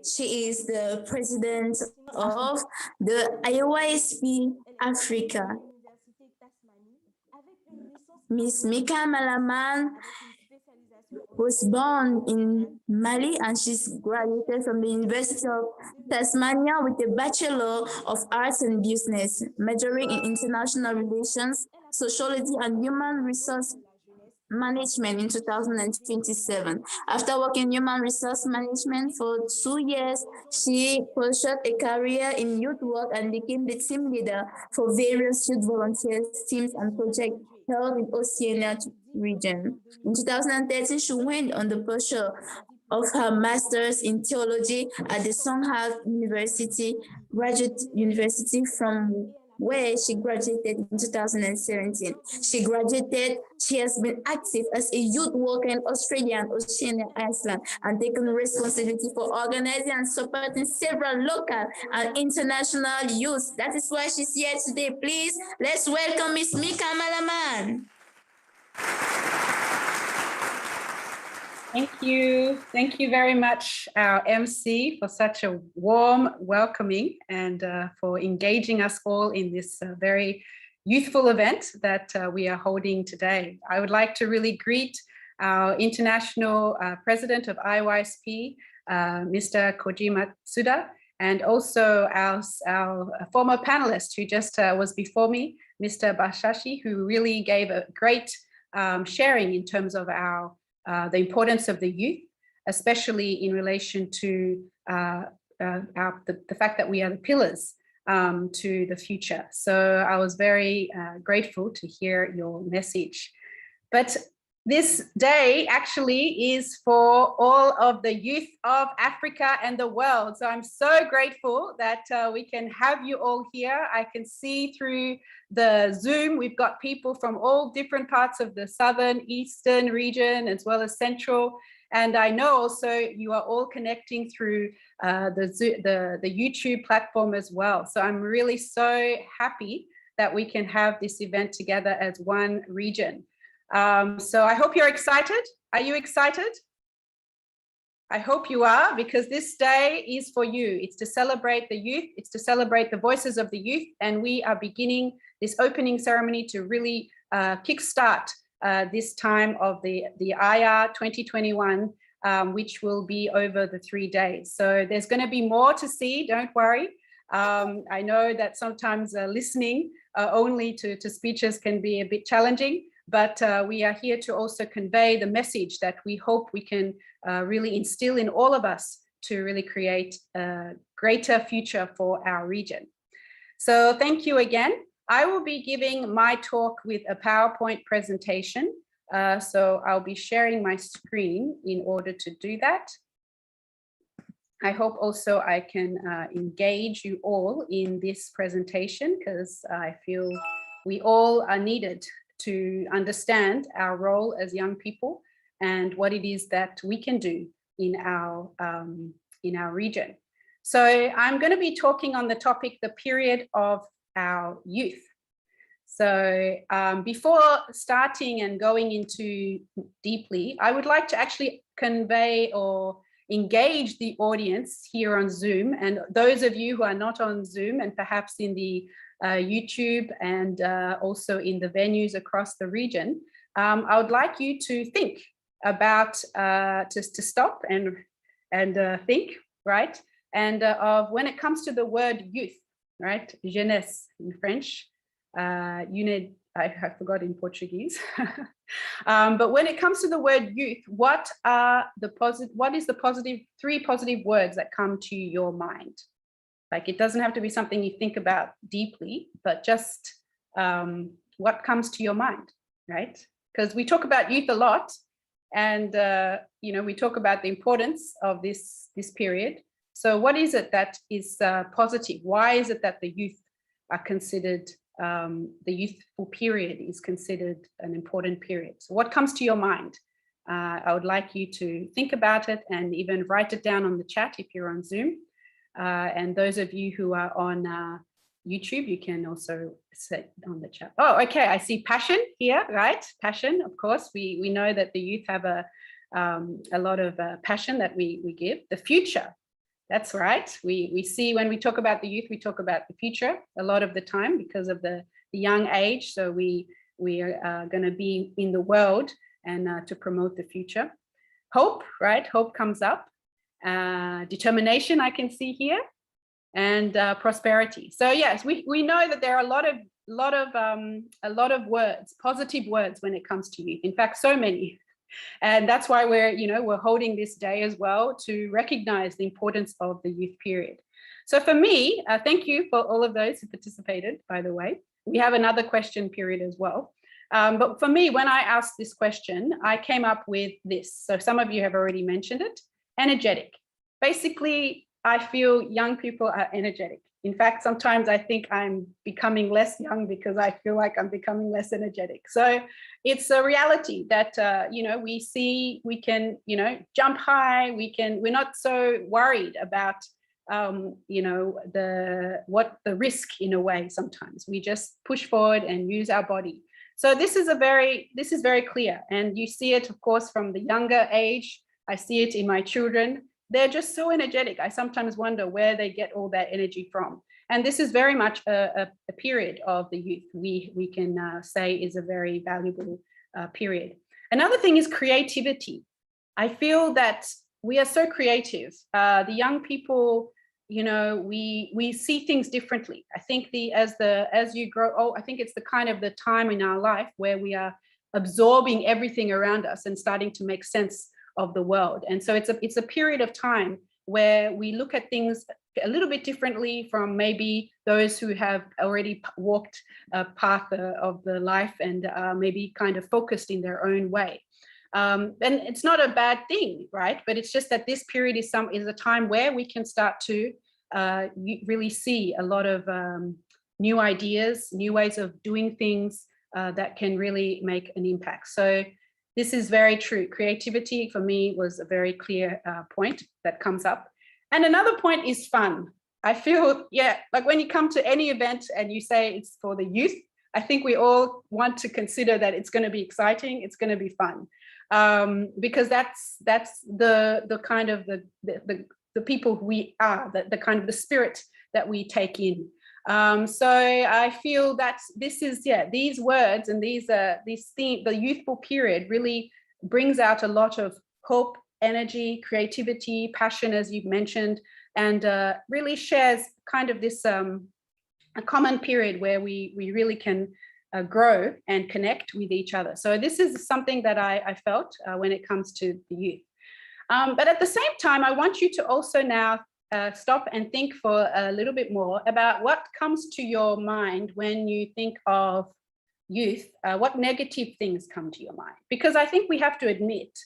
she is the president of the IAYSP Africa. Miss Mika Malaman was born in Mali and she's graduated from the University of Tasmania with a Bachelor of Arts in Business, majoring in International Relations, Sociology and Human Resource Management in 2027. After working in human resource management for 2 years, she pursued a career in youth work and became the team leader for various youth volunteers, teams, and projects held in Oceania region. In 2013, she went on the pursuit of her master's in theology at the Songhai University, Graduate University, from where she graduated in 2017. She has been active as a youth worker in Australia and Oceania Iceland and taken responsibility for organizing and supporting several local and international youth. That is why she's here today. Please, let's welcome Miss Mika Malaman. Thank you very much, our MC, for such a warm welcoming and for engaging us all in this very youthful event that we are holding today. I would like to really greet our international president of IAYSP, Mr. Koji Matsuda, and also our former panelist who just was before me, Mr. Bashashi, who really gave a great sharing in terms of the importance of the youth, especially in relation to the fact that we are the pillars to the future. So I was very grateful to hear your message. But this day actually is for all of the youth of Africa and the world. So I'm so grateful that we can have you all here. I can see through the Zoom, we've got people from all different parts of the southern, eastern region, as well as central. And I know also you are all connecting through the YouTube platform as well. So I'm really so happy that we can have this event together as one region. So I hope you're excited. Are you excited? I hope you are, because this day is for you. It's to celebrate the youth. It's to celebrate the voices of the youth. And we are beginning this opening ceremony to really kickstart this time of the IR 2021, which will be over the 3 days. So there's going to be more to see, don't worry. I know that sometimes listening only to speeches can be a bit challenging, but we are here to also convey the message that we hope we can really instill in all of us to really create a greater future for our region. So thank you again. I will be giving my talk with a PowerPoint presentation. So I'll be sharing my screen in order to do that. I hope also I can engage you all in this presentation, because I feel we all are needed to understand our role as young people and what it is that we can do in our region. So I'm going to be talking on the topic, the period of our youth. So before starting and going into deeply, I would like to actually convey or engage the audience here on Zoom, and those of you who are not on Zoom and perhaps in the YouTube and also in the venues across the region, I would like you to think about, to stop and think right? And of when it comes to the word youth, right? Jeunesse in French, I have forgotten in Portuguese. But when it comes to the word youth, what is the three positive words that come to your mind? Like, it doesn't have to be something you think about deeply, but just what comes to your mind, right? Because we talk about youth a lot, and you know, we talk about the importance of this period. So what is it that is positive? Why is it that the youth are considered, the youthful period is considered an important period? So what comes to your mind? I would like you to think about it and even write it down on the chat if you're on Zoom. And those of you who are on YouTube, you can also set on the chat. Oh, okay, I see passion here, right? Passion, of course. We know that the youth have a lot of passion that we give. The future, that's right. We see when we talk about the youth, we talk about the future a lot of the time because of the young age. So we are going to be in the world and to promote the future. Hope, right? Hope comes up. Determination, I can see here, and prosperity. So yes, we know that there are a lot of words, positive words when it comes to youth. In fact, so many. And that's why we're holding this day as well to recognize the importance of the youth period. So for me, thank you for all of those who participated, by the way. We have another question period as well. But for me, when I asked this question, I came up with this. So some of you have already mentioned it, energetic. Basically, I feel young people are energetic. In fact, sometimes I think I'm becoming less young because I feel like I'm becoming less energetic. So it's a reality that, you know, we see, we can, you know, jump high, we're not so worried about, you know, the risk in a way. Sometimes we just push forward and use our body. So this is very clear. And you see it, of course, from the younger age. I see it in my children. They're just so energetic. I sometimes wonder where they get all that energy from. And this is very much a period of the youth we can say is a very valuable period. Another thing is creativity. I feel that we are so creative. The young people, you know, we see things differently. I think as you grow old, I think it's the kind of the time in our life where we are absorbing everything around us and starting to make sense of the world. And so it's a period of time where we look at things a little bit differently from maybe those who have already walked a path of the life and maybe kind of focused in their own way. And it's not a bad thing, right? But it's just that this period is a time where we can start to really see a lot of new ideas, new ways of doing things that can really make an impact. So this is very true. Creativity for me was a very clear point that comes up. And another point is fun. I feel, yeah, like when you come to any event and you say it's for the youth, I think we all want to consider that it's going to be exciting, it's going to be fun. Because that's the kind of the people who we are, the kind of the spirit that we take in. So I feel that this is, yeah, these words and these theme, the youthful period really brings out a lot of hope, energy, creativity, passion, as you've mentioned, and really shares kind of this a common period where we really can grow and connect with each other. So this is something that I felt when it comes to the youth. But at the same time, I want you to also now stop and think for a little bit more about what comes to your mind when you think of youth. What negative things come to your mind? Because I think we have to admit,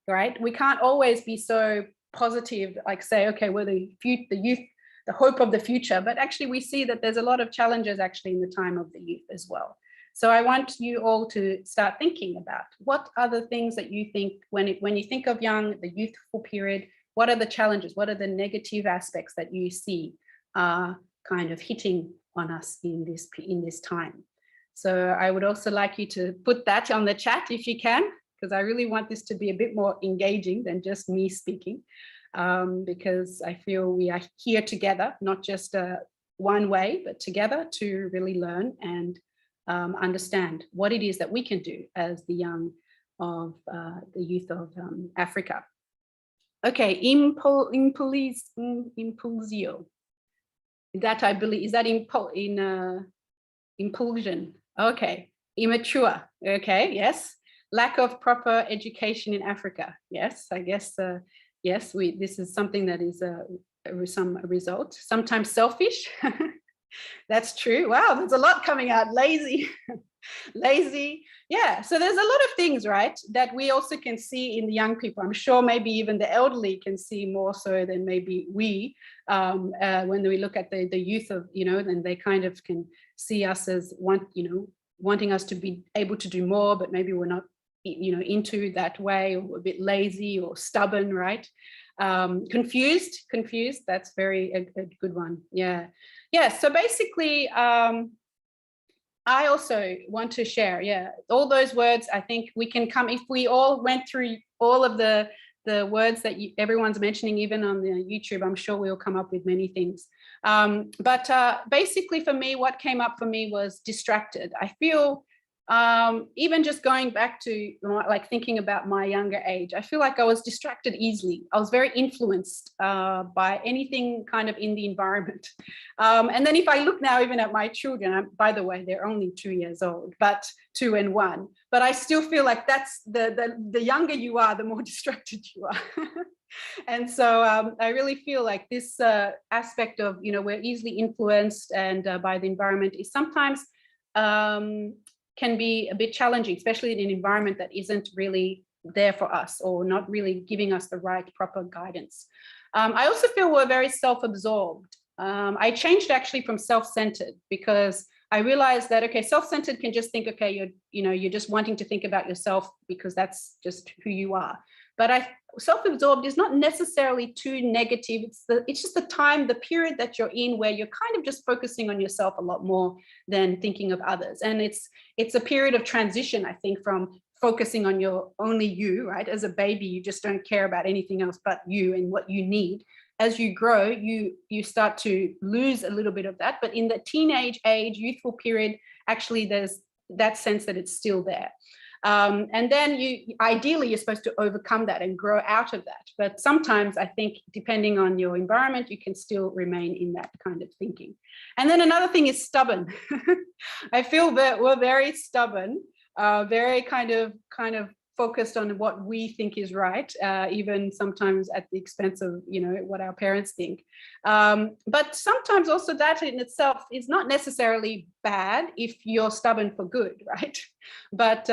right, we can't always be so positive, like say, okay, we're the youth, the hope of the future, but actually we see that there's a lot of challenges actually in the time of the youth as well. So I want you all to start thinking about what are the things that you think when you think of young, the youthful period, what are the challenges? What are the negative aspects that you see are kind of hitting on us in this time? So I would also like you to put that on the chat if you can, because I really want this to be a bit more engaging than just me speaking, because I feel we are here together, not just one way, but together to really learn and understand what it is that we can do as the young of the youth of Africa. Okay, impulsio. That I believe, is that impulsion? Okay, immature. Okay, yes. Lack of proper education in Africa. Yes, I guess, yes, this is something that is some result. Sometimes selfish. That's true. Wow, there's a lot coming out. Lazy. Lazy. Yeah, so there's a lot of things, right, that we also can see in the young people. I'm sure maybe even the elderly can see more so than maybe we, when we look at the youth of, then they kind of can see us as wanting us to be able to do more, but maybe we're not, into that way, or a bit lazy or stubborn, right? Confused, that's a good one. Yeah. So basically, I also want to share, all those words. I think we can come, if we all went through all of the words that everyone's mentioning, even on the YouTube, I'm sure we'll come up with many things. But basically for me, what came up for me was distracted. I feel, even just going back to like thinking about my younger age, I feel like I was distracted easily. I was very influenced by anything kind of in the environment. And then if I look now even at my children, by the way, they're only 2 years old, but 2 and 1, but I still feel like that's the younger you are, the more distracted you are. And so I really feel like this aspect of, we're easily influenced and by the environment is sometimes can be a bit challenging, especially in an environment that isn't really there for us or not really giving us the right proper guidance. I also feel we're very self-absorbed. I changed actually from self-centered because I realized that, okay, self-centered can just think, okay, you're just wanting to think about yourself because that's just who you are. But self-absorbed is not necessarily too negative. It's just the period that you're in where you're kind of just focusing on yourself a lot more than thinking of others. And it's a period of transition, I think, from focusing on only you, right? As a baby, you just don't care about anything else but you and what you need. As you grow, you start to lose a little bit of that. But in the teenage age, youthful period, actually there's that sense that it's still there. And then ideally you're supposed to overcome that and grow out of that. But sometimes I think depending on your environment, you can still remain in that kind of thinking. And then another thing is stubborn. I feel that we're very stubborn, very kind of focused on what we think is right, even sometimes at the expense of, what our parents think. But sometimes also that in itself is not necessarily bad if you're stubborn for good, right? But,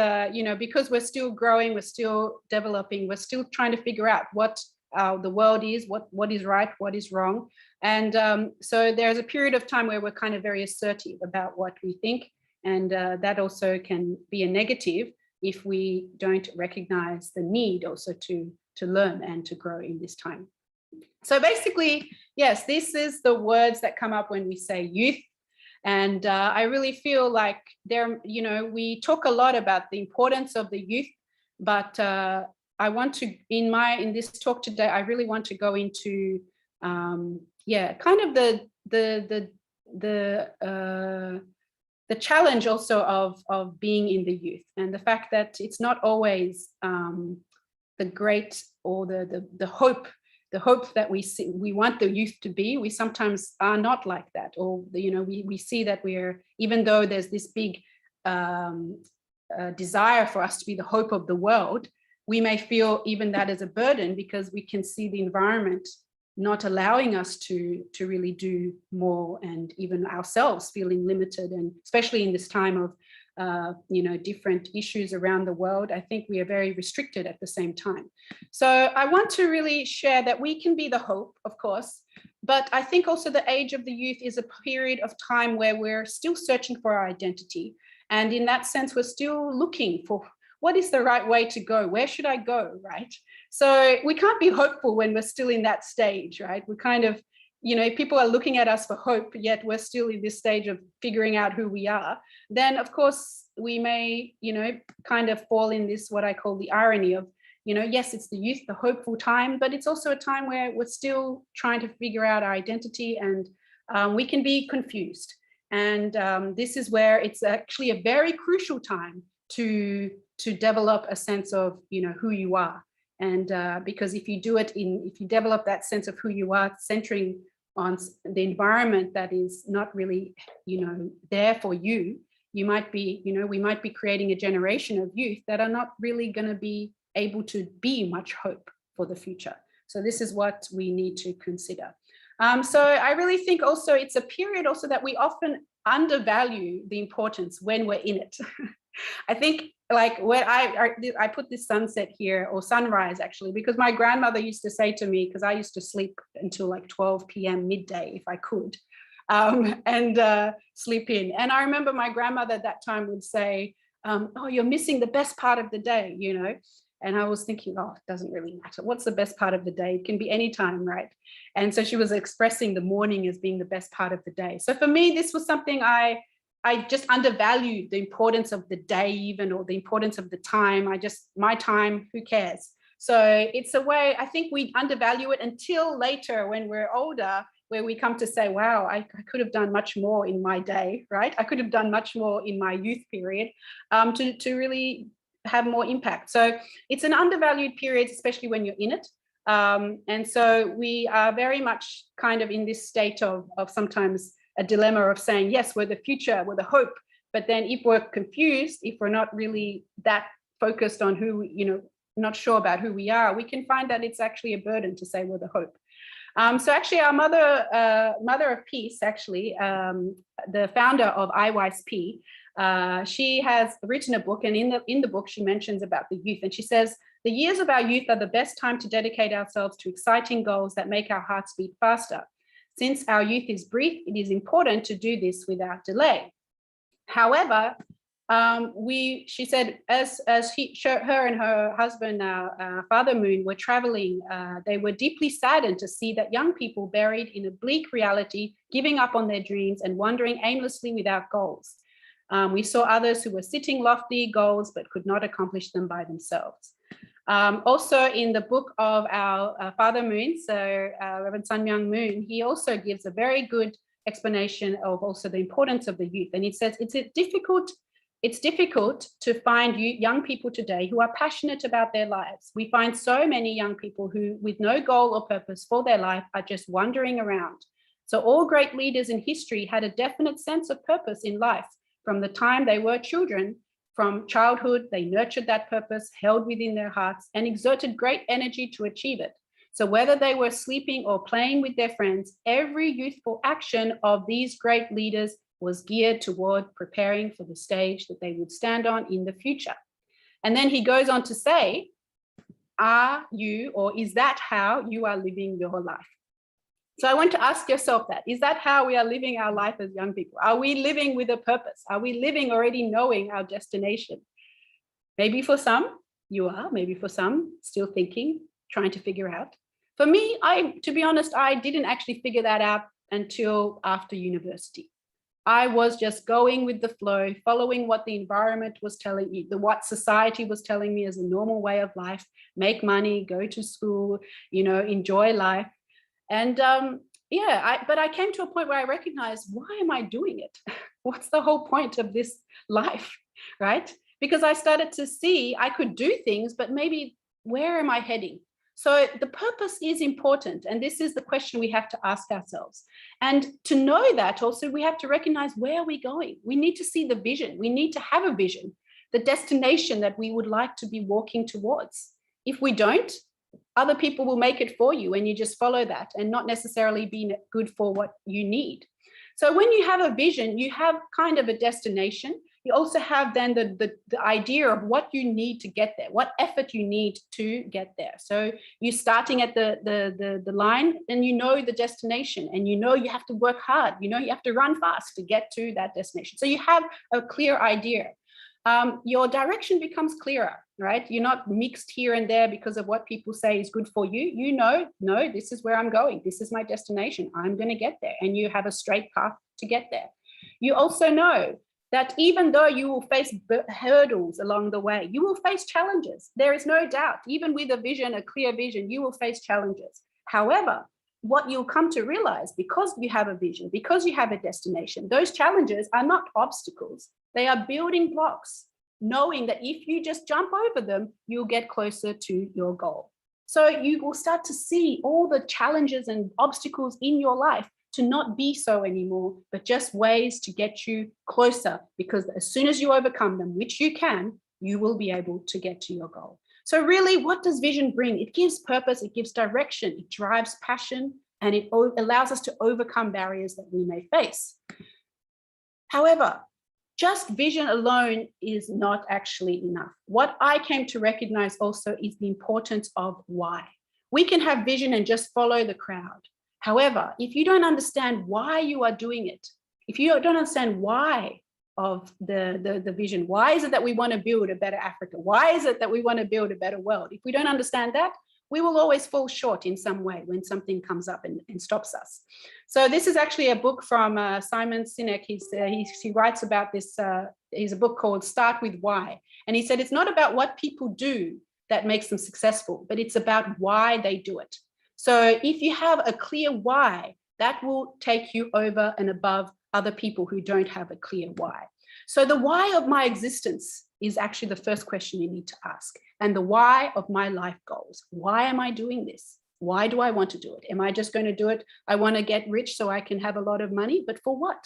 because we're still growing, we're still developing, we're still trying to figure out what the world is, what is right, what is wrong. And so there's a period of time where we're kind of very assertive about what we think. And that also can be a negative if we don't recognize the need also to learn and to grow in this time. So basically, yes, this is the words that come up when we say youth. And I really feel like we talk a lot about the importance of the youth, but I want to, in this talk today, I really want to go into, kind of the challenge also of being in the youth, and the fact that it's not always the great or the hope that we want the youth to be. We sometimes are not like that, or we see that even though there's this big desire for us to be the hope of the world, we may feel even that as a burden because we can see the environment not allowing us to really do more, and even ourselves feeling limited, and especially in this time of different issues around the world, I think we are very restricted at the same time. So I want to really share that we can be the hope, of course, but I think also the age of the youth is a period of time where we're still searching for our identity. And in that sense, we're still looking for what is the right way to go? Where should I go, right? So we can't be hopeful when we're still in that stage, right? We're kind of, people are looking at us for hope, yet we're still in this stage of figuring out who we are. Then, of course, we may, kind of fall in this, what I call the irony of, yes, it's the youth, the hopeful time, but it's also a time where we're still trying to figure out our identity, and we can be confused. And this is where it's actually a very crucial time to develop a sense of, who you are. And because if you do it if you develop that sense of who you are, centering on the environment that is not really, there for you, you might be, we might be creating a generation of youth that are not really going to be able to be much hope for the future. So this is what we need to consider. So I really think also it's a period also that we often undervalue the importance when we're in it. I think like when I put this sunset here, or sunrise actually, because my grandmother used to say to me, because I used to sleep until like 12 p.m. midday if I could, and sleep in. And I remember my grandmother at that time would say, oh, you're missing the best part of the day, And I was thinking, oh, it doesn't really matter. What's the best part of the day? It can be any time, right? And so she was expressing the morning as being the best part of the day. So for me, this was something I just undervalued the importance of the day even, or the importance of the time. My time, who cares? So it's a way, I think we undervalue it until later when we're older, where we come to say, wow, I could have done much more in my day, right? I could have done much more in my youth period to really have more impact. So it's an undervalued period, especially when you're in it. And so we are very much kind of in this state of sometimes a dilemma of saying, yes, we're the future, we're the hope. But then if we're confused, if we're not really that focused on who, not sure about who we are, we can find that it's actually a burden to say we're the hope. So actually our Mother of Peace, actually, the founder of IAYSP, she has written a book, and in the book she mentions about the youth, and she says, the years of our youth are the best time to dedicate ourselves to exciting goals that make our hearts beat faster. Since our youth is brief, it is important to do this without delay. However, she said, as her and her husband, Father Moon, were traveling, they were deeply saddened to see that young people buried in a bleak reality, giving up on their dreams and wandering aimlessly without goals. We saw others who were setting lofty goals but could not accomplish them by themselves. Also in the book of our Father Moon, so Reverend Sun Myung Moon, he also gives a very good explanation of also the importance of the youth. And he says it's difficult to find young people today who are passionate about their lives. We find so many young people who, with no goal or purpose for their life, are just wandering around. So all great leaders in history had a definite sense of purpose in life from the time they were children. From childhood, they nurtured that purpose, held within their hearts, and exerted great energy to achieve it. So whether they were sleeping or playing with their friends, every youthful action of these great leaders was geared toward preparing for the stage that they would stand on in the future. And then he goes on to say, are you, or is that how you are living your life? So I want to ask yourself that, is that how we are living our life as young people? Are we living with a purpose? Are we living already knowing our destination? Maybe for some you are, maybe for some still thinking, trying to figure out. For me, to be honest, I didn't actually figure that out until after university. I was just going with the flow, following what the environment was telling me, what society was telling me as a normal way of life, make money, go to school, enjoy life. And but I came to a point where I recognized, why am I doing it? What's the whole point of this life, right? Because I started to see I could do things, but maybe where am I heading? So the purpose is important. And this is the question we have to ask ourselves. And to know that also, we have to recognize, where are we going? We need to see the vision. We need to have a vision, the destination that we would like to be walking towards. If we don't, other people will make it for you, and you just follow that and not necessarily be good for what you need. So when you have a vision, you have kind of a destination. You also have then the idea of what you need to get there, what effort you need to get there. So you're starting at the line, and you know the destination, and you know you have to work hard. You know you have to run fast to get to that destination. So you have a clear idea. Your direction becomes clearer, right? You're not mixed here and there because of what people say is good for you. You know, no, this is where I'm going. This is my destination. I'm going to get there. And you have a straight path to get there. You also know that even though you will face hurdles along the way, you will face challenges. There is no doubt, even with a vision, a clear vision, you will face challenges. However, what you'll come to realize, because you have a vision, because you have a destination, those challenges are not obstacles. They are building blocks knowing that if you just jump over them, you'll get closer to your goal. So you will start to see all the challenges and obstacles in your life to not be so anymore, but just ways to get you closer, because as soon as you overcome them, which you can, you will be able to get to your goal. So really, what does vision bring? It gives purpose, it gives direction, it drives passion, and it allows us to overcome barriers that we may face. However, just vision alone is not actually enough. What I came to recognize also is the importance of why. We can have vision and just follow the crowd. However, if you don't understand why you are doing it, if you don't understand why of the vision, why is it that we want to build a better Africa? Why is it that we want to build a better world? If we don't understand that, we will always fall short in some way when something comes up and stops us. So this is actually a book from Simon Sinek. He writes about this, he's a book called Start With Why. And he said, it's not about what people do that makes them successful, but it's about why they do it. So if you have a clear why, that will take you over and above other people who don't have a clear why. So the why of my existence is actually the first question you need to ask. And the why of my life goals. Why am I doing this? Why do I want to do it? Am I just going to do it? I want to get rich so I can have a lot of money, but for what,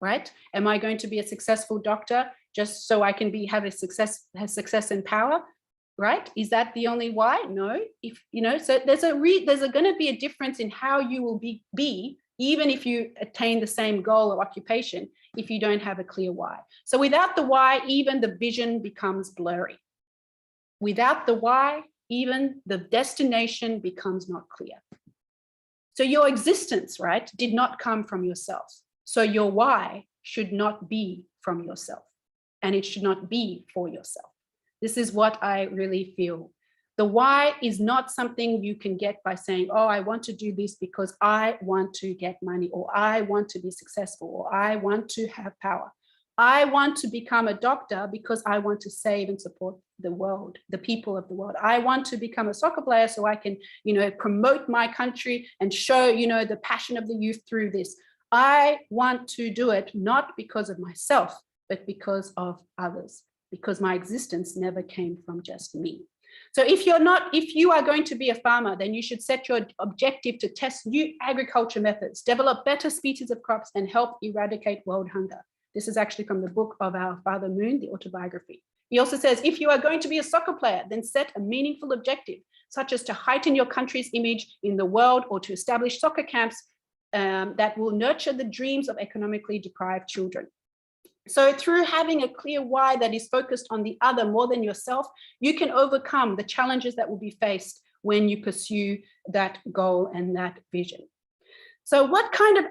right? Am I going to be a successful doctor just so I can have success and power, right? Is that the only why? No. If you know, so there's going to be a difference in how you will be even if you attain the same goal or occupation, if you don't have a clear why. So without the why, even the vision becomes blurry. Without the why, even the destination becomes not clear. So your existence, right, did not come from yourself. So your why should not be from yourself, and it should not be for yourself. This is what I really feel. The why is not something you can get by saying, oh, I want to do this because I want to get money, or I want to be successful, or I want to have power. I want to become a doctor because I want to save and support the world, the people of the world. I want to become a soccer player so I can, promote my country and show, the passion of the youth through this. I want to do it not because of myself, but because of others, because my existence never came from just me. So if you are going to be a farmer, then you should set your objective to test new agriculture methods, develop better species of crops, and help eradicate world hunger. This is actually from the book of our Father Moon, the autobiography. He also says, if you are going to be a soccer player, then set a meaningful objective, such as to heighten your country's image in the world, or to establish soccer camps that will nurture the dreams of economically deprived children. So through having a clear why that is focused on the other more than yourself, you can overcome the challenges that will be faced when you pursue that goal and that vision. So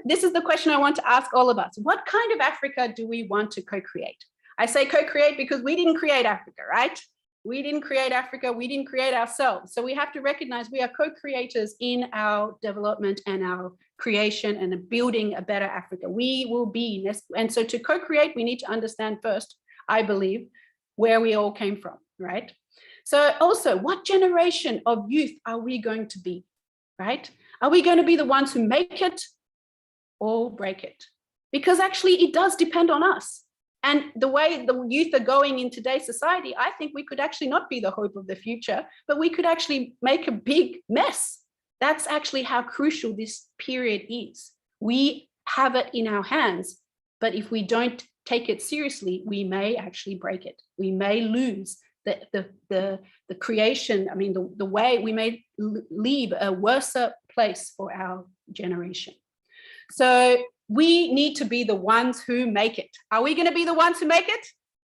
this is the question I want to ask all of us. What kind of Africa do we want to co-create? I say co-create because we didn't create Africa, right? We didn't create Africa, we didn't create ourselves. So we have to recognize we are co-creators in our development and our creation and building a better Africa. We will be, and so to co-create, we need to understand first, I believe, where we all came from, right? So also, what generation of youth are we going to be, right? Are we going to be the ones who make it or break it? Because actually it does depend on us. And the way the youth are going in today's society, I think we could actually not be the hope of the future, but we could actually make a big mess. That's actually how crucial this period is. We have it in our hands, but if we don't take it seriously, we may actually break it. We may lose the creation. I mean, the way we may leave a worse place for our generation. So we need to be the ones who make it. Are we going to be the ones who make it?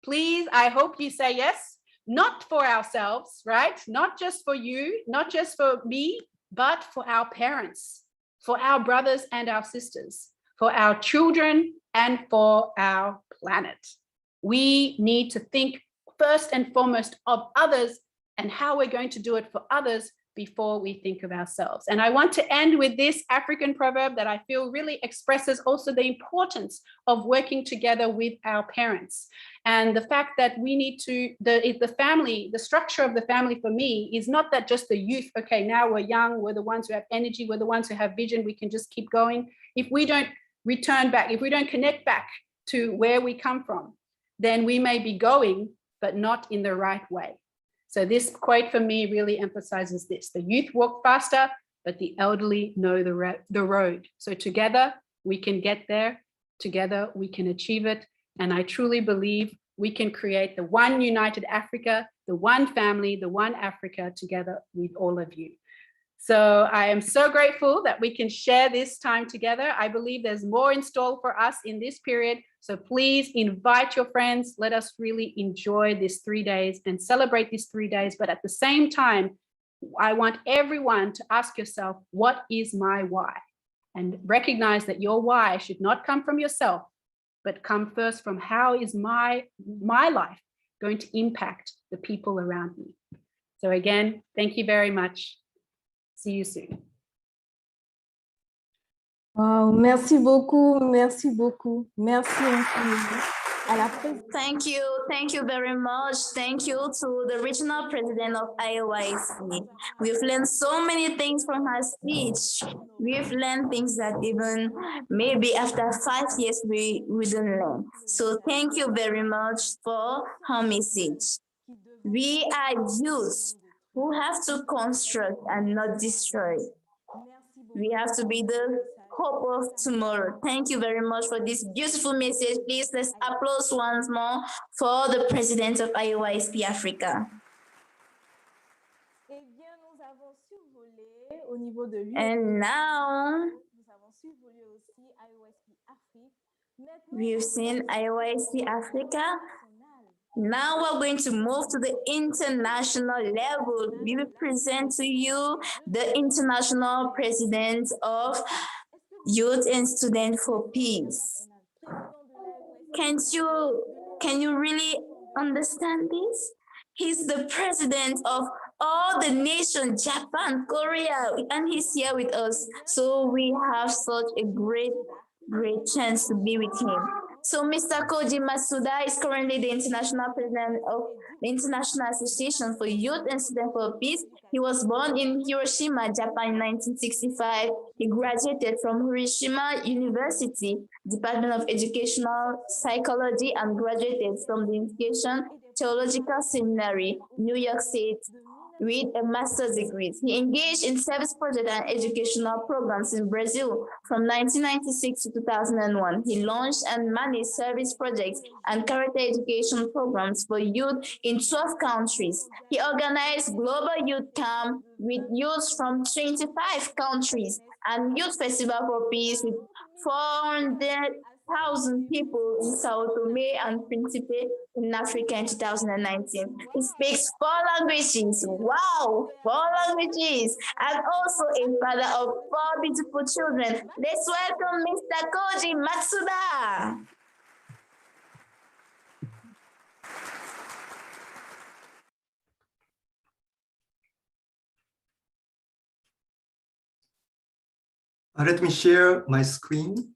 Please, I hope you say yes. Not for ourselves, right? Not just for you, not just for me, but for our parents, for our brothers and our sisters, for our children, and for our planet. We need to think first and foremost of others and how we're going to do it for others before we think of ourselves. And I want to end with this African proverb that I feel really expresses also the importance of working together with our parents. And the fact that we need to, the family, the structure of the family for me is not that just the youth, okay, now we're young, we're the ones who have energy, we're the ones who have vision, we can just keep going. If we don't return back, if we don't connect back to where we come from, then we may be going but not in the right way. So this quote for me really emphasizes this: the youth walk faster, but the elderly know the road. So together we can get there, together we can achieve it. And I truly believe we can create the one united Africa, the one family, the one Africa together with all of you. So I am so grateful that we can share this time together. I believe there's more in store for us in this period. So please invite your friends. Let us really enjoy these 3 days and celebrate these 3 days. But at the same time, I want everyone to ask yourself, what is my why? And recognize that your why should not come from yourself, but come first from how is my life going to impact the people around me. So again, thank you very much. See you soon. Wow, merci beaucoup, merci beaucoup, merci infiniment. Thank you very much. Thank you to the regional president of IAYSP. We've learned so many things from her speech. We've learned things that even maybe after 5 years we didn't learn. So thank you very much for her message. We are youth who have to construct and not destroy. We have to be the hope of tomorrow. Thank you very much for this beautiful message. Please, let's applaud once more for the president of IAYSP Africa. And now, we've seen IAYSP Africa. Now we're going to move to the international level. We will present to you the international president of Youth and Students for Peace. Can you really understand this? He's the president of all the nations, Japan, Korea, and he's here with us. So we have such a great chance to be with him. So Mr. Koji Matsuda is currently the international president of the International Association for Youth and Students for Peace. He was born in Hiroshima, Japan in 1965. He graduated from Hiroshima University, Department of Educational Psychology, and graduated from the Education Theological Seminary, New York State, with a master's degree. He engaged in service projects and educational programs in Brazil from 1996 to 2001. He launched and managed service projects and character education programs for youth in 12 countries. He organized global youth camp with youth from 25 countries and youth festival for peace with 400,000 people in Sao Tome and Principe in Africa in 2019. He speaks 4 languages. Wow, 4 languages. And also a father of 4 beautiful children. Let's welcome Mr. Koji Matsuda. Let me share my screen.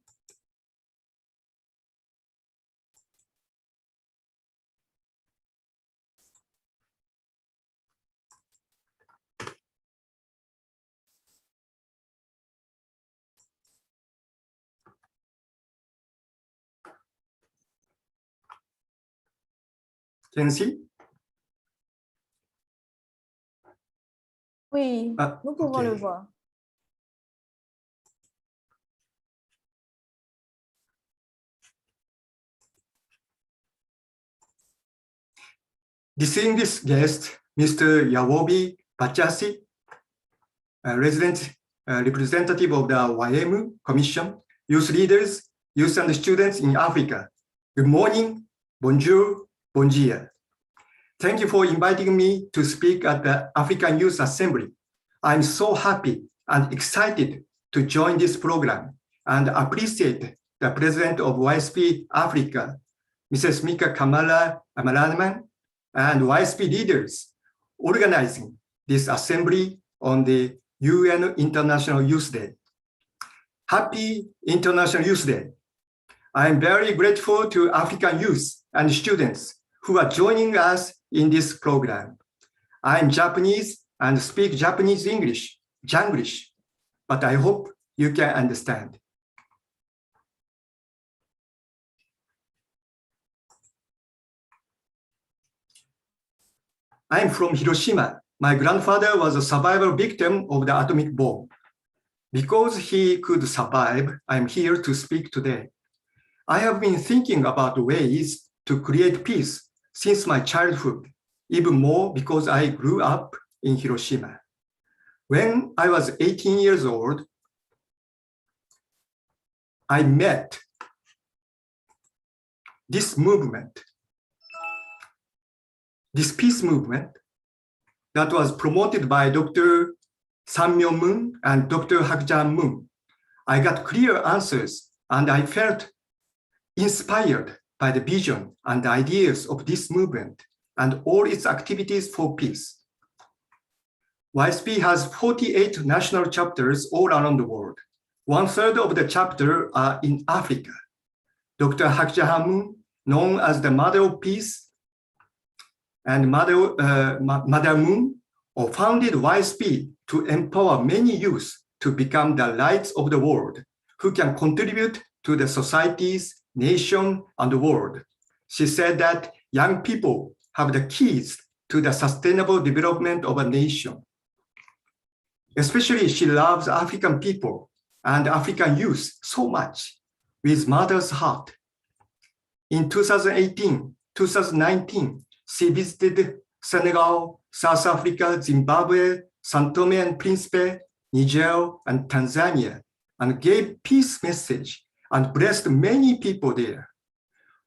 Can you see? Oui, nous pouvons okay. le voir. Distinguished guest, Mr. Yawobi Pachasi, representative of the YM Commission, youth leaders, youth and students in Africa. Good morning, bonjour, bon dia. Thank you for inviting me to speak at the African Youth Assembly. I'm so happy and excited to join this program and appreciate the president of YSP Africa, Mrs. Mika Kamala Amaraman, and YSP leaders organizing this assembly on the UN International Youth Day. Happy International Youth Day. I am very grateful to African youth and students who are joining us in this program. I am Japanese and speak Japanese English, Janglish, but I hope you can understand. I'm from Hiroshima. My grandfather was a survivor victim of the atomic bomb. Because he could survive, I'm here to speak today. I have been thinking about ways to create peace since my childhood, even more because I grew up in Hiroshima. When I was 18 years old, I met this movement, this peace movement that was promoted by Dr. San-myeon Moon and Dr. Hak-jae Moon. I got clear answers and I felt inspired by the vision and the ideas of this movement and all its activities for peace. IAYSP has 48 national chapters all around the world. 1/3 of the chapters are in Africa. Dr. Hak-jae Moon, known as the Mother of Peace, and Mother Moon, founded IAYSP to empower many youth to become the lights of the world, who can contribute to the societies, nation, and the world. She said that young people have the keys to the sustainable development of a nation. Especially, she loves African people and African youth so much with mother's heart. In 2018, 2019, she visited Senegal, South Africa, Zimbabwe, São Tomé and Príncipe, Niger, and Tanzania, and gave peace message and blessed many people there.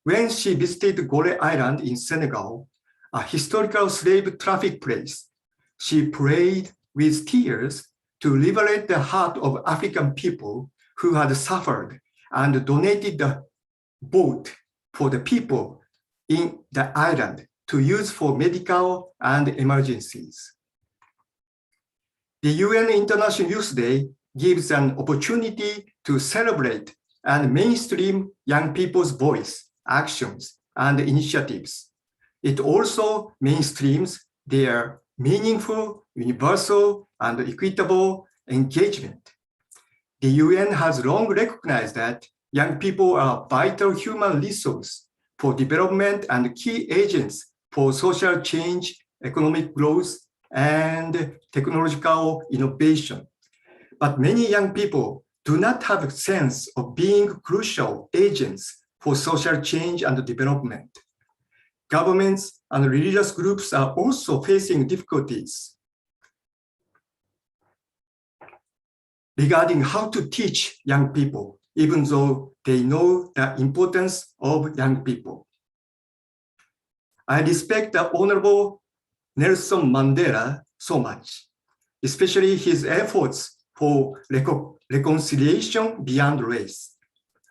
When she visited Gore Island in Senegal, a historical slave traffic place, she prayed with tears to liberate the heart of African people who had suffered and donated the boat for the people in the island to use for medical and emergencies. The UN International Youth Day gives an opportunity to celebrate and mainstream young people's voice, actions, and initiatives. It also mainstreams their meaningful, universal, and equitable engagement. The UN has long recognized that young people are a vital human resource for development and key agents for social change, economic growth, and technological innovation. But many young people do not have a sense of being crucial agents for social change and development. Governments and religious groups are also facing difficulties regarding how to teach young people, even though they know the importance of young people. I respect the Honorable Nelson Mandela so much, especially his efforts for reconciliation beyond race.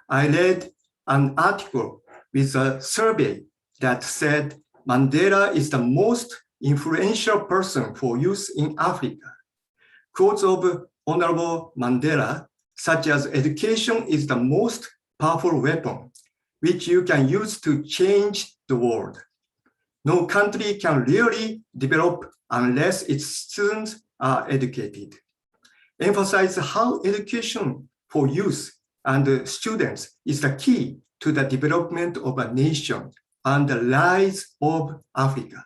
I read an article with a survey that said Mandela is the most influential person for youth in Africa. Quotes of Honorable Mandela, such as education is the most powerful weapon, which you can use to change the world. No country can really develop unless its students are educated. Emphasize how education for youth and students is the key to the development of a nation and the rise of Africa.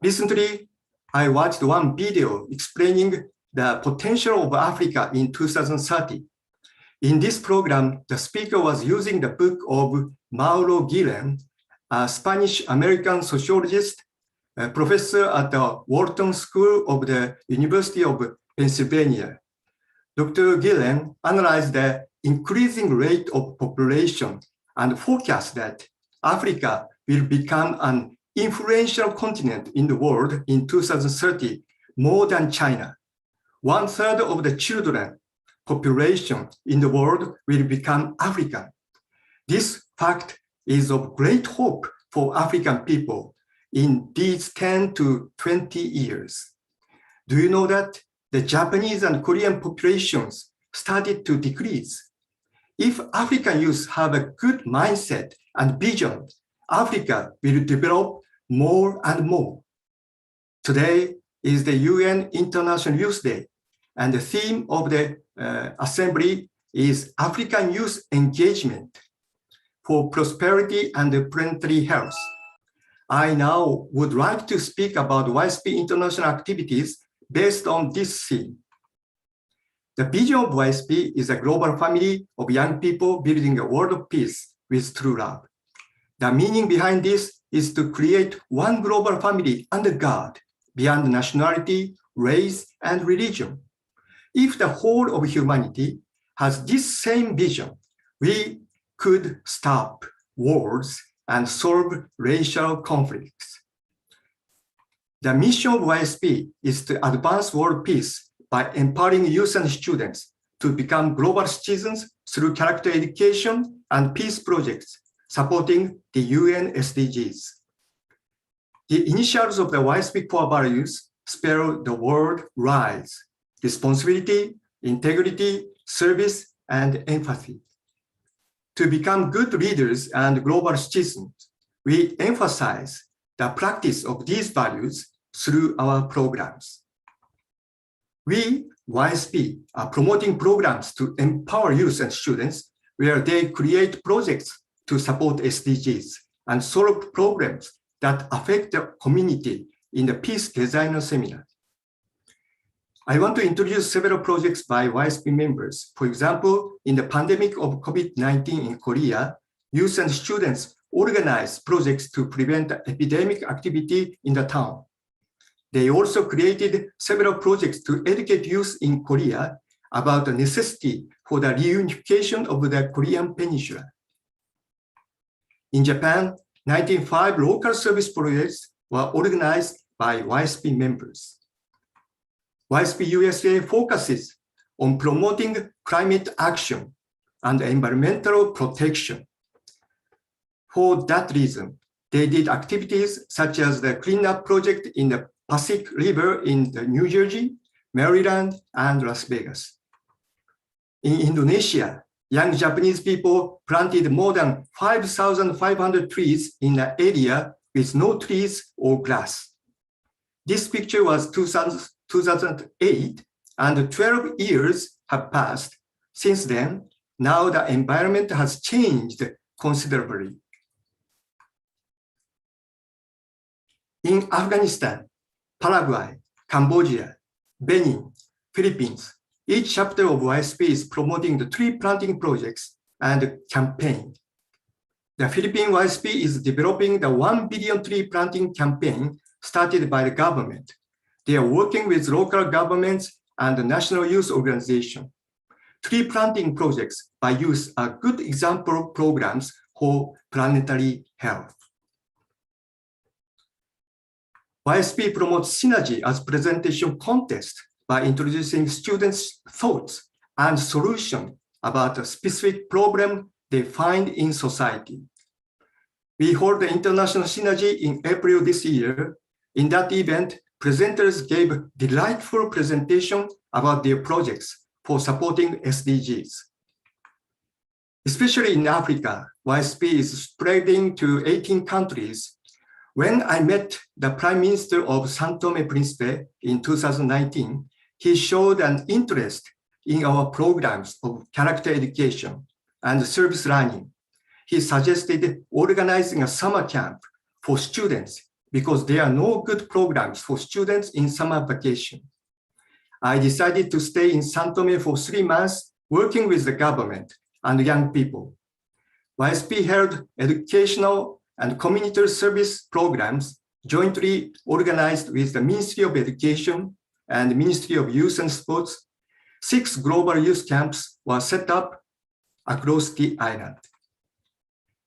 Recently, I watched one video explaining the potential of Africa in 2030. In this program, the speaker was using the book of Mauro Guillen, a Spanish-American sociologist, a professor at the Wharton School of the University of Pennsylvania. Dr. Guillen analyzed the increasing rate of population and forecast that Africa will become an influential continent in the world in 2030, more than China. 1/3 of the children population in the world will become African. This fact is of great hope for African people in these 10 to 20 years. Do you know that the Japanese and Korean populations started to decrease? If African youth have a good mindset and vision, Africa will develop more and more. Today is the UN International Youth Day, and the theme of the assembly is African Youth Engagement for Prosperity and Planetary Health. I now would like to speak about YSP international activities based on this theme. The vision of YSP is a global family of young people building a world of peace with true love. The meaning behind this is to create one global family under God, beyond nationality, race, and religion. If the whole of humanity has this same vision, we could stop wars and solve racial conflicts. The mission of YSP is to advance world peace by empowering youth and students to become global citizens through character education and peace projects supporting the UN SDGs. The initials of the YSP core values spell the word RISE: responsibility, integrity, service, and empathy. To become good leaders and global citizens, we emphasize the practice of these values through our programs. We, YSP, are promoting programs to empower youth and students where they create projects to support SDGs and solve problems that affect the community in the Peace Designer Seminar. I want to introduce several projects by YSP members. For example, in the pandemic of COVID-19 in Korea, youth and students organized projects to prevent epidemic activity in the town. They also created several projects to educate youth in Korea about the necessity for the reunification of the Korean peninsula. In Japan, 95 local service projects were organized by YSP members. YSP USA focuses on promoting climate action and environmental protection. For that reason, they did activities such as the cleanup project in the Pacific River in New Jersey, Maryland, and Las Vegas. In Indonesia, young Japanese people planted more than 5,500 trees in an area with no trees or grass. This picture was 2008, and 12 years have passed. Since then, now the environment has changed considerably. In Afghanistan, Paraguay, Cambodia, Benin, Philippines, each chapter of YSP is promoting the tree planting projects and campaign. The Philippine YSP is developing the 1 billion tree planting campaign started by the government. They are working with local governments and the National Youth Organization. Tree planting projects by youth are good example programs for planetary health. YSP promotes synergy as presentation contest by introducing students' thoughts and solutions about a specific problem they find in society. We hold the International Synergy in April this year. In that event, presenters gave delightful presentation about their projects for supporting SDGs. Especially in Africa, YSP is spreading to 18 countries. When I met the Prime Minister of São Tomé and Príncipe in 2019, he showed an interest in our programs of character education and service learning. He suggested organizing a summer camp for students because there are no good programs for students in summer vacation. I decided to stay in São Tomé for 3 months, working with the government and young people. YSP held educational and community service programs jointly organized with the Ministry of Education and the Ministry of Youth and Sports. 6 global youth camps were set up across the island.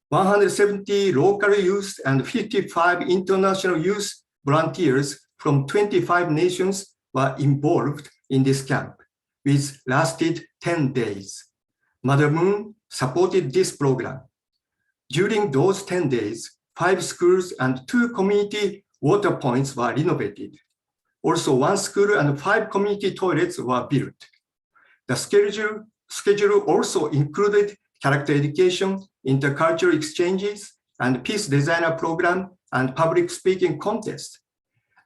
170 local youth and 55 international youth volunteers from 25 nations were involved in this camp, which lasted 10 days. Mother Moon supported this program. During those 10 days, 5 schools and 2 community water points were renovated. Also, 1 school and 5 community toilets were built. The schedule also included character education, intercultural exchanges, and peace designer program and public speaking contest.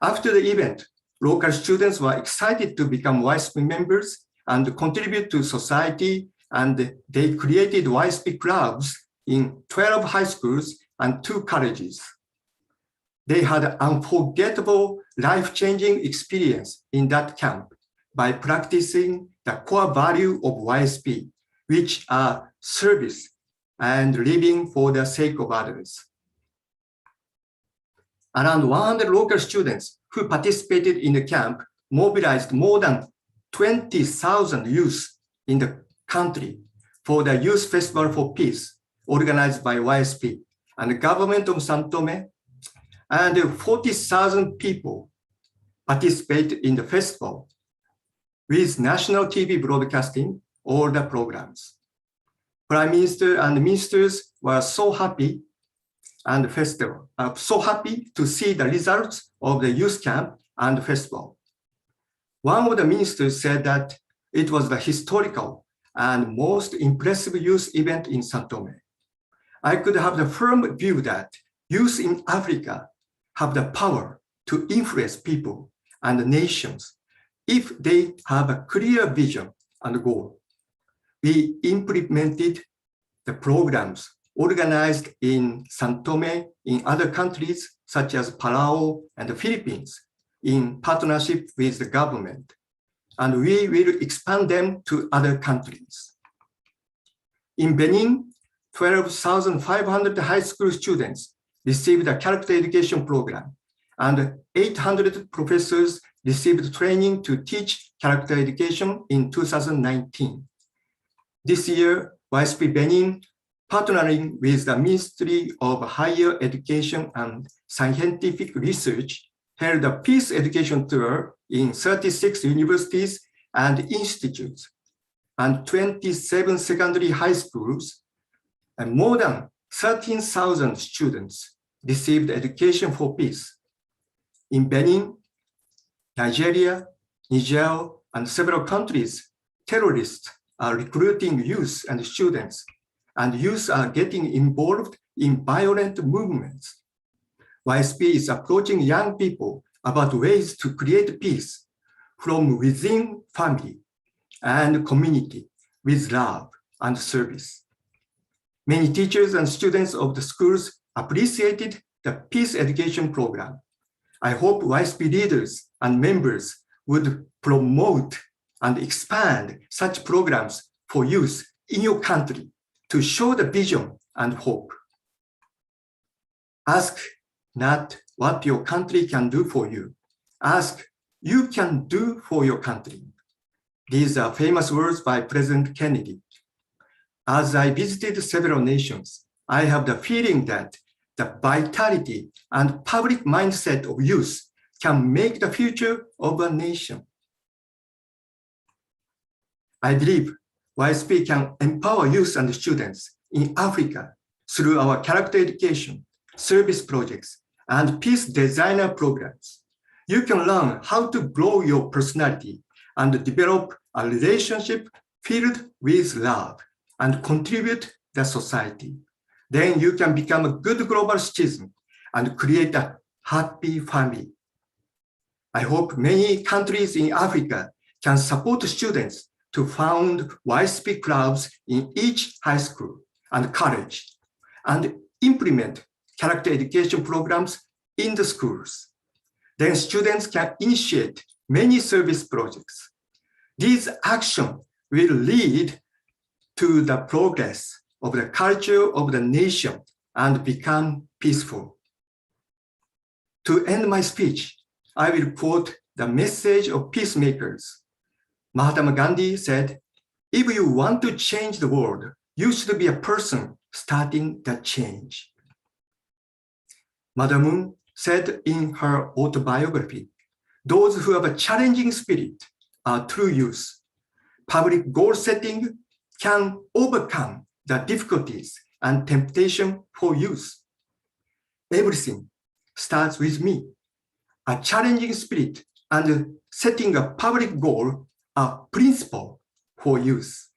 After the event, local students were excited to become YSP members and contribute to society, and they created YSP clubs in 12 high schools and 2 colleges. They had an unforgettable, life-changing experience in that camp by practicing the core value of YSP, which are service and living for the sake of others. Around 100 local students who participated in the camp mobilized more than 20,000 youth in the country for the Youth Festival for Peace, organized by YSP and the government of São Tomé, and 40,000 people participated in the festival with national TV broadcasting all the programs. Prime Minister and ministers were so happy and festival, so happy to see the results of the youth camp and festival. One of the ministers said that it was the historical and most impressive youth event in São Tomé. I could have the firm view that youth in Africa have the power to influence people and nations if they have a clear vision and goal. We implemented the programs organized in São Tomé in other countries such as Palau and the Philippines in partnership with the government, and we will expand them to other countries. In Benin, 12,500 high school students received a character education program, and 800 professors received training to teach character education in 2019. This year, YSP Benin, partnering with the Ministry of Higher Education and Scientific Research, held a peace education tour in 36 universities and institutes, and 27 secondary high schools, and more than 13,000 students received education for peace. In Benin, Nigeria, Niger, and several countries, terrorists are recruiting youth and students, and youth are getting involved in violent movements. YSP is approaching young people about ways to create peace from within family and community with love and service. Many teachers and students of the schools appreciated the peace education program. I hope YSP leaders and members would promote and expand such programs for youth in your country to show the vision and hope. Ask not what your country can do for you. Ask you can do for your country. These are famous words by President Kennedy. As I visited several nations, I have the feeling that the vitality and public mindset of youth can make the future of a nation. I believe YSP can empower youth and students in Africa through our character education, service projects, and peace designer programs. You can learn how to grow your personality and develop a relationship filled with love and contribute to the society. Then you can become a good global citizen and create a happy family. I hope many countries in Africa can support students to found YSP clubs in each high school and college and implement character education programs in the schools. Then students can initiate many service projects. These actions will lead to the progress of the culture of the nation and become peaceful. To end my speech, I will quote the message of peacemakers. Mahatma Gandhi said, "If you want to change the world, you should be a person starting that change." Mother Moon said in her autobiography, "Those who have a challenging spirit are true youth. Public goal setting can overcome the difficulties and temptation for youth. Everything starts with me. A challenging spirit and setting a public goal are principle for youth.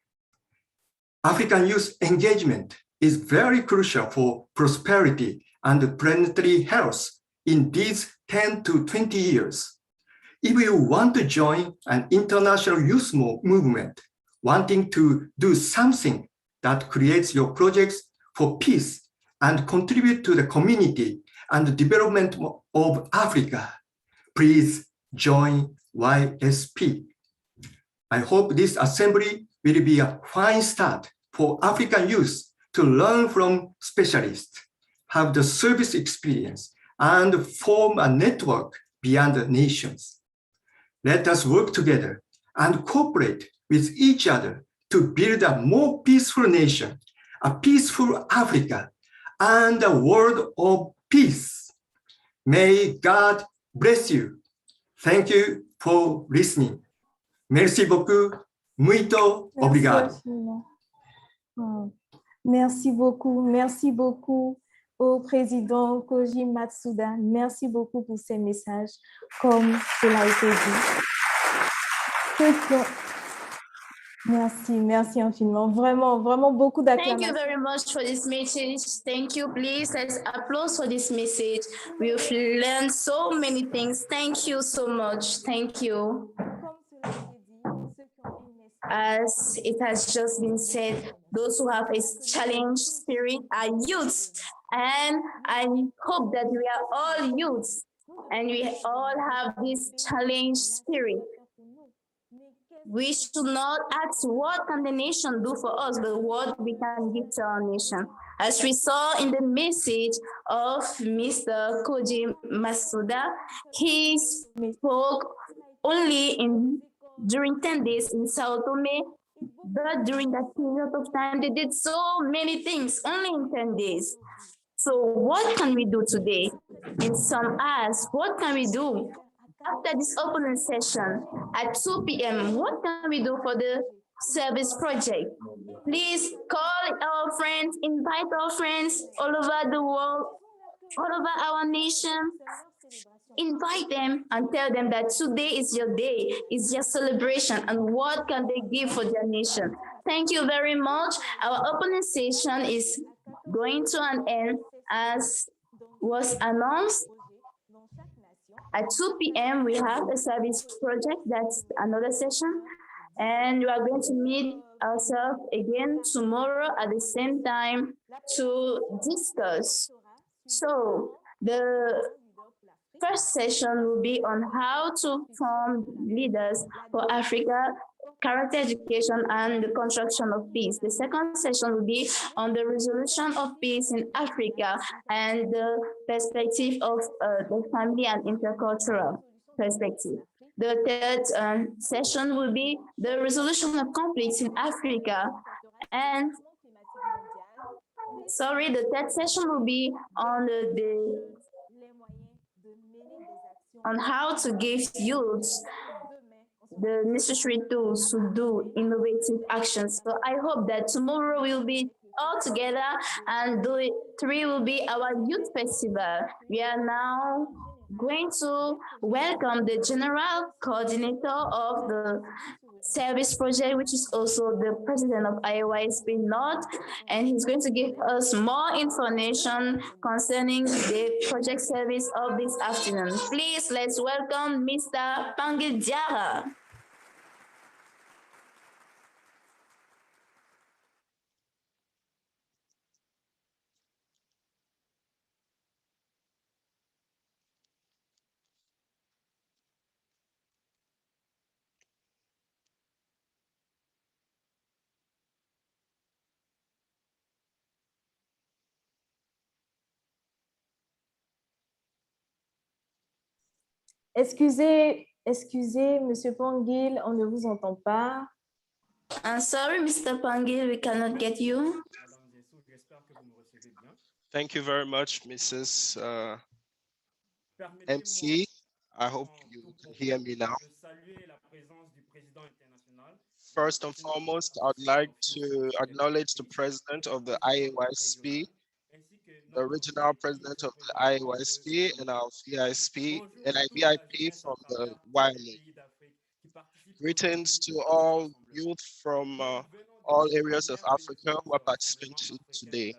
African youth engagement is very crucial for prosperity and planetary health in these 10 to 20 years. If you want to join an international youth movement, wanting to do something that creates your projects for peace and contribute to the community and development of Africa. Please join YSP. I hope this assembly will be a fine start for African youth to learn from specialists, have the service experience, and form a network beyond the nations. Let us work together and cooperate with each other to build a more peaceful nation, a peaceful Africa, and a world of peace. May God bless you. Thank you for listening. Merci beaucoup. Muito obrigado. Merci beaucoup au président Koji Matsuda. Merci beaucoup pour ces messages, comme cela a été dit. Merci infiniment. Vraiment beaucoup d'acclamations. Thank you very much for this message. Thank you. Please, let's applaud for this message. We've learned so many things. Thank you so much. Thank you. As it has just been said, those who have a challenge spirit are youths. And I hope that we are all youths and we all have this challenge spirit. We should not ask what can the nation do for us, but what we can give to our nation. As we saw in the message of Mr. Koji Masuda, he spoke only during 10 days in Sao Tome, but during that period of time, they did so many things, only in 10 days. So what can we do today? In some hours, what can we do? After this opening session at 2 p.m., what can we do for the service project? Please call our friends, invite our friends all over the world, all over our nation. Invite them and tell them that today is your day, it's your celebration, and what can they give for their nation. Thank you very much. Our opening session is going to an end as was announced. At 2 p.m., we have a service project, that's another session. And we are going to meet ourselves again tomorrow at the same time to discuss. So the first session will be on how to form leaders for Africa, character education, and the construction of peace. The second session will be on the resolution of peace in Africa and the perspective of the family and intercultural perspective. The third session will be the resolution of conflicts in Africa. And the third session will be on on how to give youths the necessary tools to do innovative actions. So I hope that tomorrow we'll be all together, and the 3 will be our youth festival. We are now going to welcome the general coordinator of the service project, which is also the president of IAYSP North, and he's going to give us more information concerning the project service of this afternoon. Please, let's welcome Mr. Pangil Diara. Excusez, Monsieur Pangil, on ne vous entend pas. I'm sorry, Mr. Pangil, we cannot get you. Thank you very much, Mrs. MC. I hope you can hear me now. First and foremost, I'd like to acknowledge the president of the IAYSP, the original president of the IAYSP, and our VISP and VIP from the YMU. Greetings to all youth from all areas of Africa who are participating today.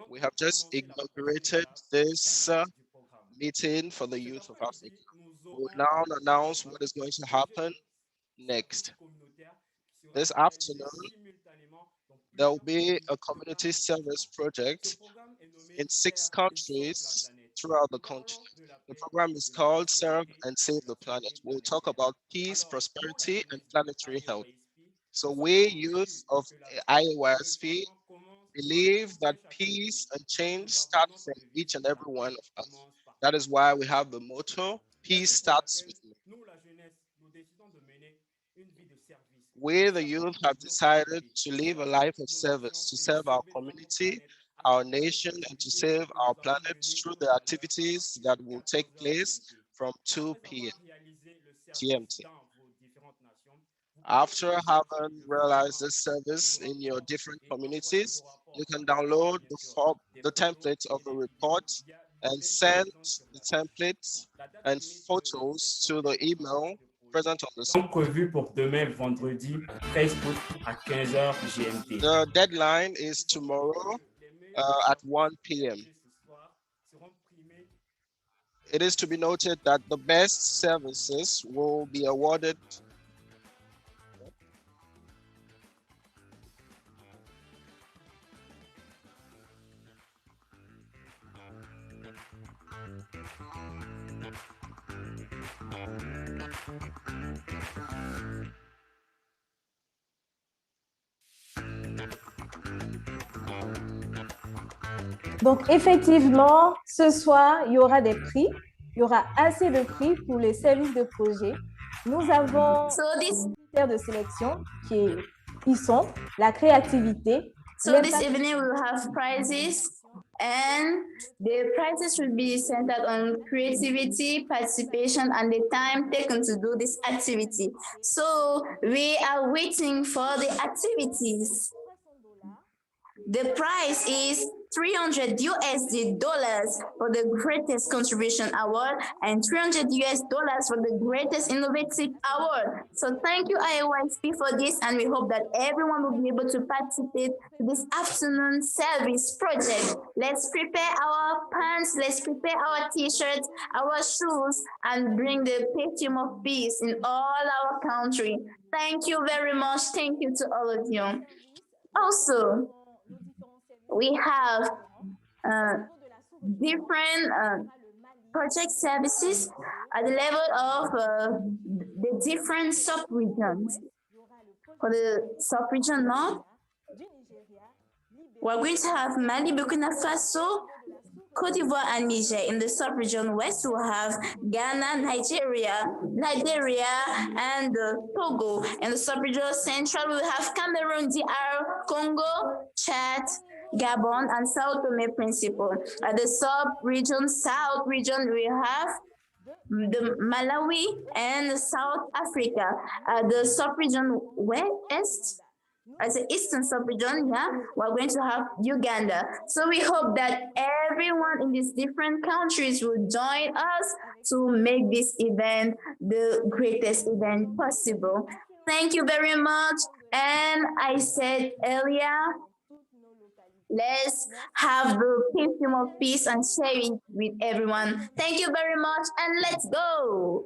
We have just inaugurated this meeting for the youth of Africa. We will now announce what is going to happen next. This afternoon, there will be a community service project in 6 countries throughout the continent. The program is called Serve and Save the Planet. We'll talk about peace, prosperity, and planetary health. So we, youth of IAYSP, believe that peace and change start from each and every one of us. That is why we have the motto, peace starts with me. We, the youth, have decided to live a life of service, to serve our community, our nation, and to save our planet through the activities that will take place from 2 p.m. GMT. After having realized this service in your different communities, you can download the template of the report and send the templates and photos to the email present on the screen. Prévu pour demain vendredi 13 août à 15h GMT. The deadline is tomorrow at 1 p.m. It is to be noted that the best services will be awarded Donc, effectivement, ce soir, il y aura des prix. Il y aura assez de prix pour les services de projet. Nous avons des critères de sélection qui sont la créativité. So this evening we will have prizes, and the prizes will be centered on creativity, participation, and the time taken to do this activity. So we are waiting for the activities. The prize is $300 for the greatest contribution award and $300 for the greatest innovative award. So thank you IAYSP for this, and we hope that everyone will be able to participate to this afternoon service project. Let's prepare our pants, let's prepare our t-shirts, our shoes, and bring the perfume of peace in all our country. Thank you very much. Thank you to all of you. Also, we have different project services at the level of the different sub-regions. For the sub-region North, we're going to have Mali, Burkina Faso, Côte d'Ivoire, and Niger. In the sub-region West, we'll have Ghana, Nigeria, and Togo. In the sub-region Central, we'll have Cameroon, DR, Congo, Chad, Gabon, and Sao Tome Principe. At the sub-region South region, we have the Malawi and South Africa. At the sub-region West, as the Eastern sub-region, we're going to have Uganda. So we hope that everyone in these different countries will join us to make this event the greatest event possible. Thank you very much. And I said earlier, let's have the perfume of peace and share it with everyone. Thank you very much, and let's go.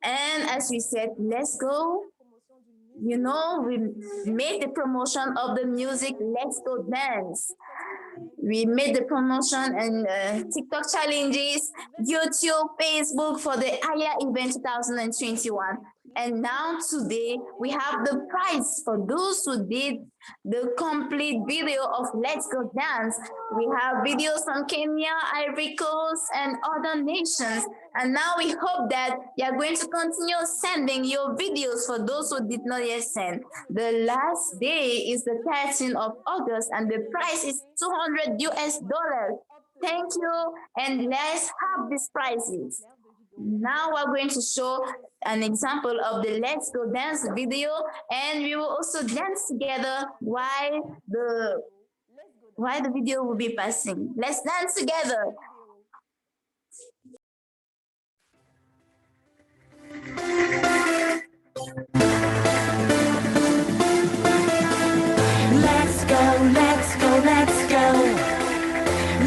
And as we said, let's go. You know, we made the promotion of the music Let's Go Dance. We made the promotion and TikTok challenges, YouTube, Facebook for the AYA event 2021. And now today, we have the prize for those who did the complete video of Let's Go Dance. We have videos from Kenya, Ivory Coast, and other nations. And now we hope that you are going to continue sending your videos for those who did not yet send. The last day is the 13th of August, and the price is $200. Thank you, and let's have these prizes. Now we're going to show an example of the Let's Go Dance video, and we will also dance together while the video will be passing. Let's dance together. Let's go, let's go, let's go.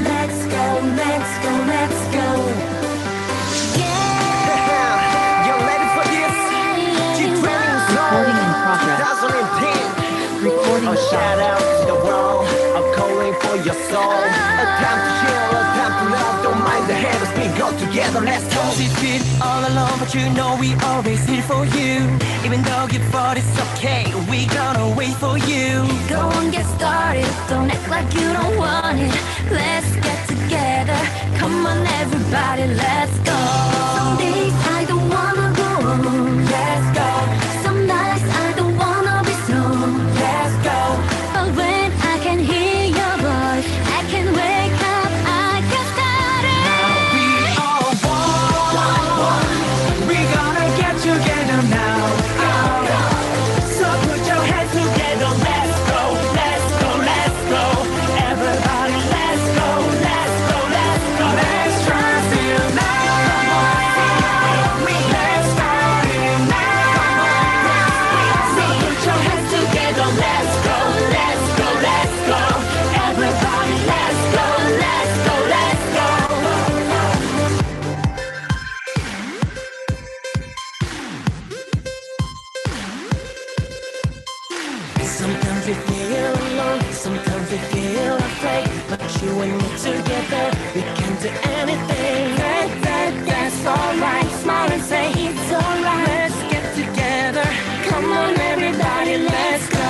Let's go, let's go, let's go. Recording in progress. Recording shout out to the world. I'm calling for your soul. A time to chill, a time to love. Don't mind the haters, we go together, let's go. We've been all alone, but you know we always here for you. Even though you thought it's okay, we gonna wait for you. Go on, get started. Don't act like you don't want it. Let's get together. Come on, everybody, let's go. Some days I don't wanna go. Let's go. Some nights I don't wanna be slow. Let's go. But when I can hear your voice, I can wake up, I can start it. Now we are one. We gonna get together now. So put your hands together, let's go, let's go, let's go. Everybody, let's go, let's go, let's go. Let's try till now. Let's start it now. So put your hands together, let's go, let's go, let's go. Everybody, let's go, let's go, let's go. Sometimes we feel alone, sometimes we feel afraid. But you and me together, we can do anything. That's alright. Smile and say it's alright. Let's get together. Come on, everybody, let's go.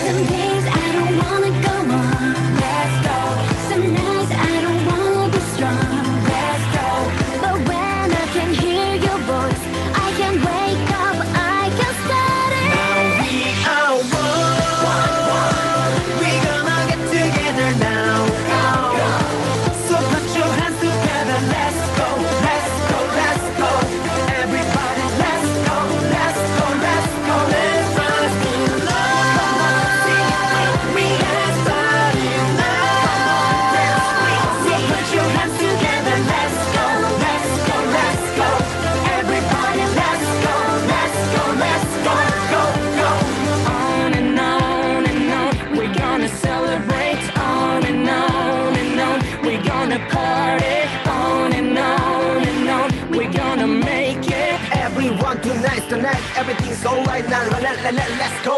Some days I don't wanna go on. Let's go. Some nights I don't wanna be strong. Let's go. But when I can hear your voice, I can wake up, I can start it. Now we are one. We gonna get together now. So put your hands together, let's go, let's go, let's go. Everybody, let's go, let's go, let's go. Let's rise in love. We are starting now. So put your hands together, let's go, let's go, let's go. Everybody, let's go, let's go, let's go, go, go. On and on and on, we're gonna celebrate. On and on and on, we're gonna party. On and on and on, we're gonna make it. Everyone tonight, everything's alright now. Let's go.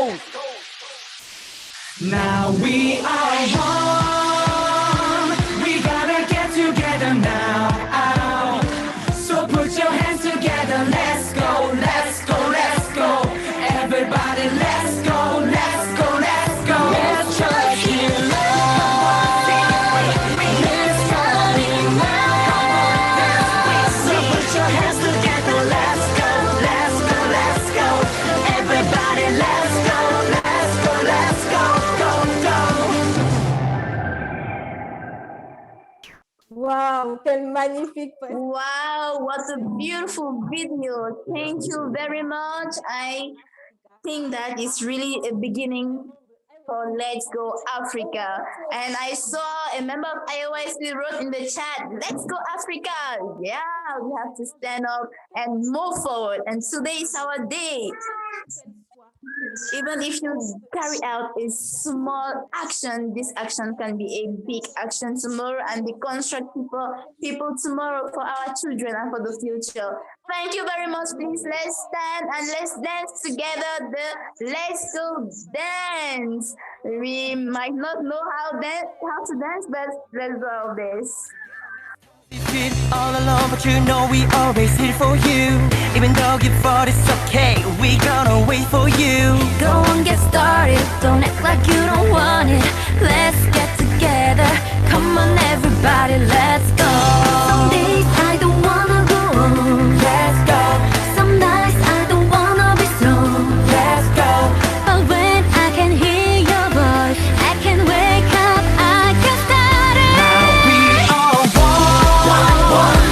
Now we are one. We gotta get together now. So put your hands together. Let's go, let's go, let's go. Everybody, let's go, let's go, let's go. Let's try to love. Let's start it now. So put your hands together. Let's go, let's go, let's go. Everybody, let's go, let's go, let's go, go, go. Wow, quel magnifique poème. Wow, what a beautiful video. Thank you very much. I think that is really a beginning for Let's Go Africa. And I saw a member of IAYSP wrote in the chat, Let's Go Africa. Yeah, we have to stand up and move forward. And today is our day. Even if you carry out a small action, this action can be a big action tomorrow and be construct people tomorrow for our children and for the future. Thank you very much. Please let's stand and let's dance together the Let's Go dance. We might not know how to dance, but let's go this. We've been all alone, but you know we always here for you. Even though you thought it's okay, we gonna wait for you. Go on, get started. Don't act like you don't want it. Let's get together. Come on, everybody, let's go. Some days I don't wanna go. Let's go. Some nights I don't wanna be slow. Let's go. But when I can hear your voice, I can wake up, I can start it. Now we are one.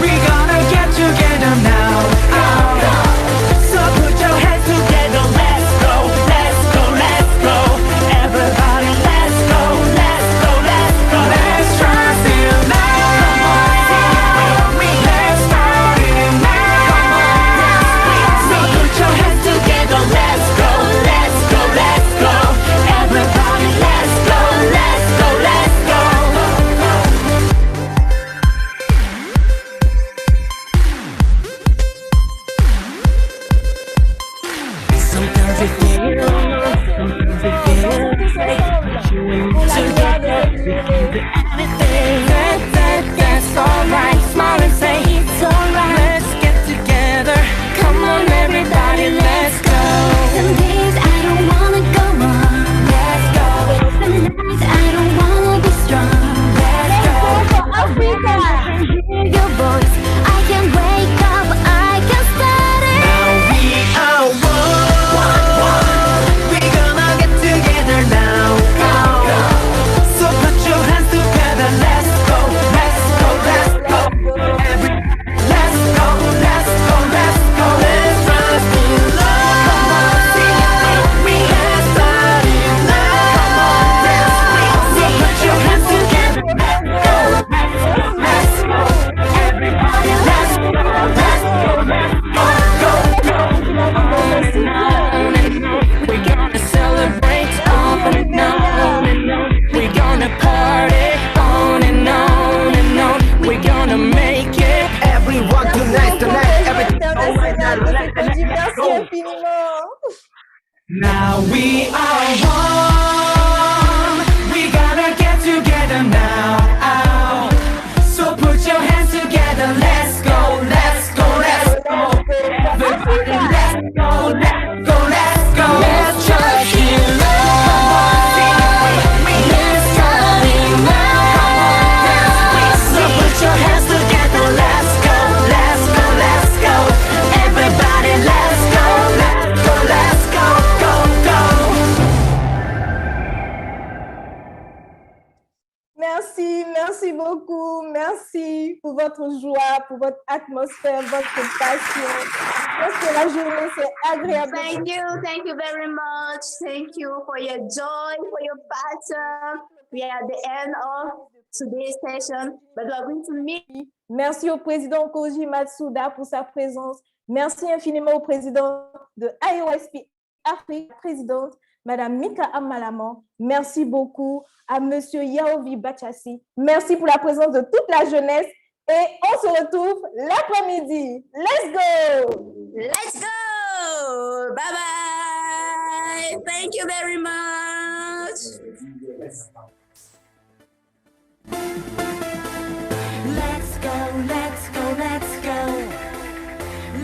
We gonna get together now. So put your hands together. Let's go, let's go, let's go. Everybody, let's go, let's go, let's go. Let's try till now. Let's start it now. So put your hands together. Let's go, let's go, let's go. Everybody, let's go, let's go, let's go. Sometimes we feel alone, sometimes we feel afraid. But you and me together, That's alright. Smile and say it's alright. Let's get together. Come on, everybody, let's go. Some days I don't wanna go on. Let's go. Some nights I don't wanna be strong. Let's go. Africa. I can hear your voice. I can wake up. I can start it. Now we are one. We're gonna get together now. So put your hands together. Let's go. Let's go. Let's go. Let's go. Let's go. Let's go. Let's rise in love. Come on, sing it with me. Let's start it now. So put your hands together. Let's go. Everybody, let's go. Let's go. Let's go. Go. On and on and on. We're gonna celebrate on and on and on. We're gonna party on and on and on. We're gonna make it. Everyone tonight, everything. Merci infiniment. Now we are one. We gotta get together now. So put your hands together. Let's go. Let's go. Let's go. Everybody, let's go. Let's go. Let's go. Let's just feel love. Let's start it now. So put your hands together. Let's go. Let's go. Let's go. Everybody, let's go. Let's go. Let's go. Go. Go. Merci, merci beaucoup. Merci pour votre joie, pour votre atmosphère, votre passion. Parce que la journée, c'est agréable. Thank you very much. Thank you for your joy, for your passion. We are at the end of today's session, but we are going to meet. Merci au président Koji Matsuda pour sa présence. Merci infiniment au président de IAYSP Africa, présidente Madame Mika Amalaman. Merci beaucoup à Monsieur Yaovi Bachassi. Merci pour la présence de toute la jeunesse et on se retrouve l'après-midi. Let's go! Let's go! Bye bye! Thank you very much! Let's go, let's go, let's go.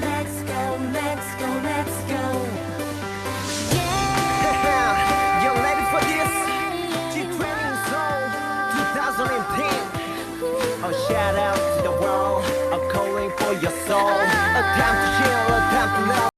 Let's go, let's go, let's go. Yeah, you ready for this? G-Training Zone 2010. A shout out to the world, a calling for your soul. A time to chill, a time to love.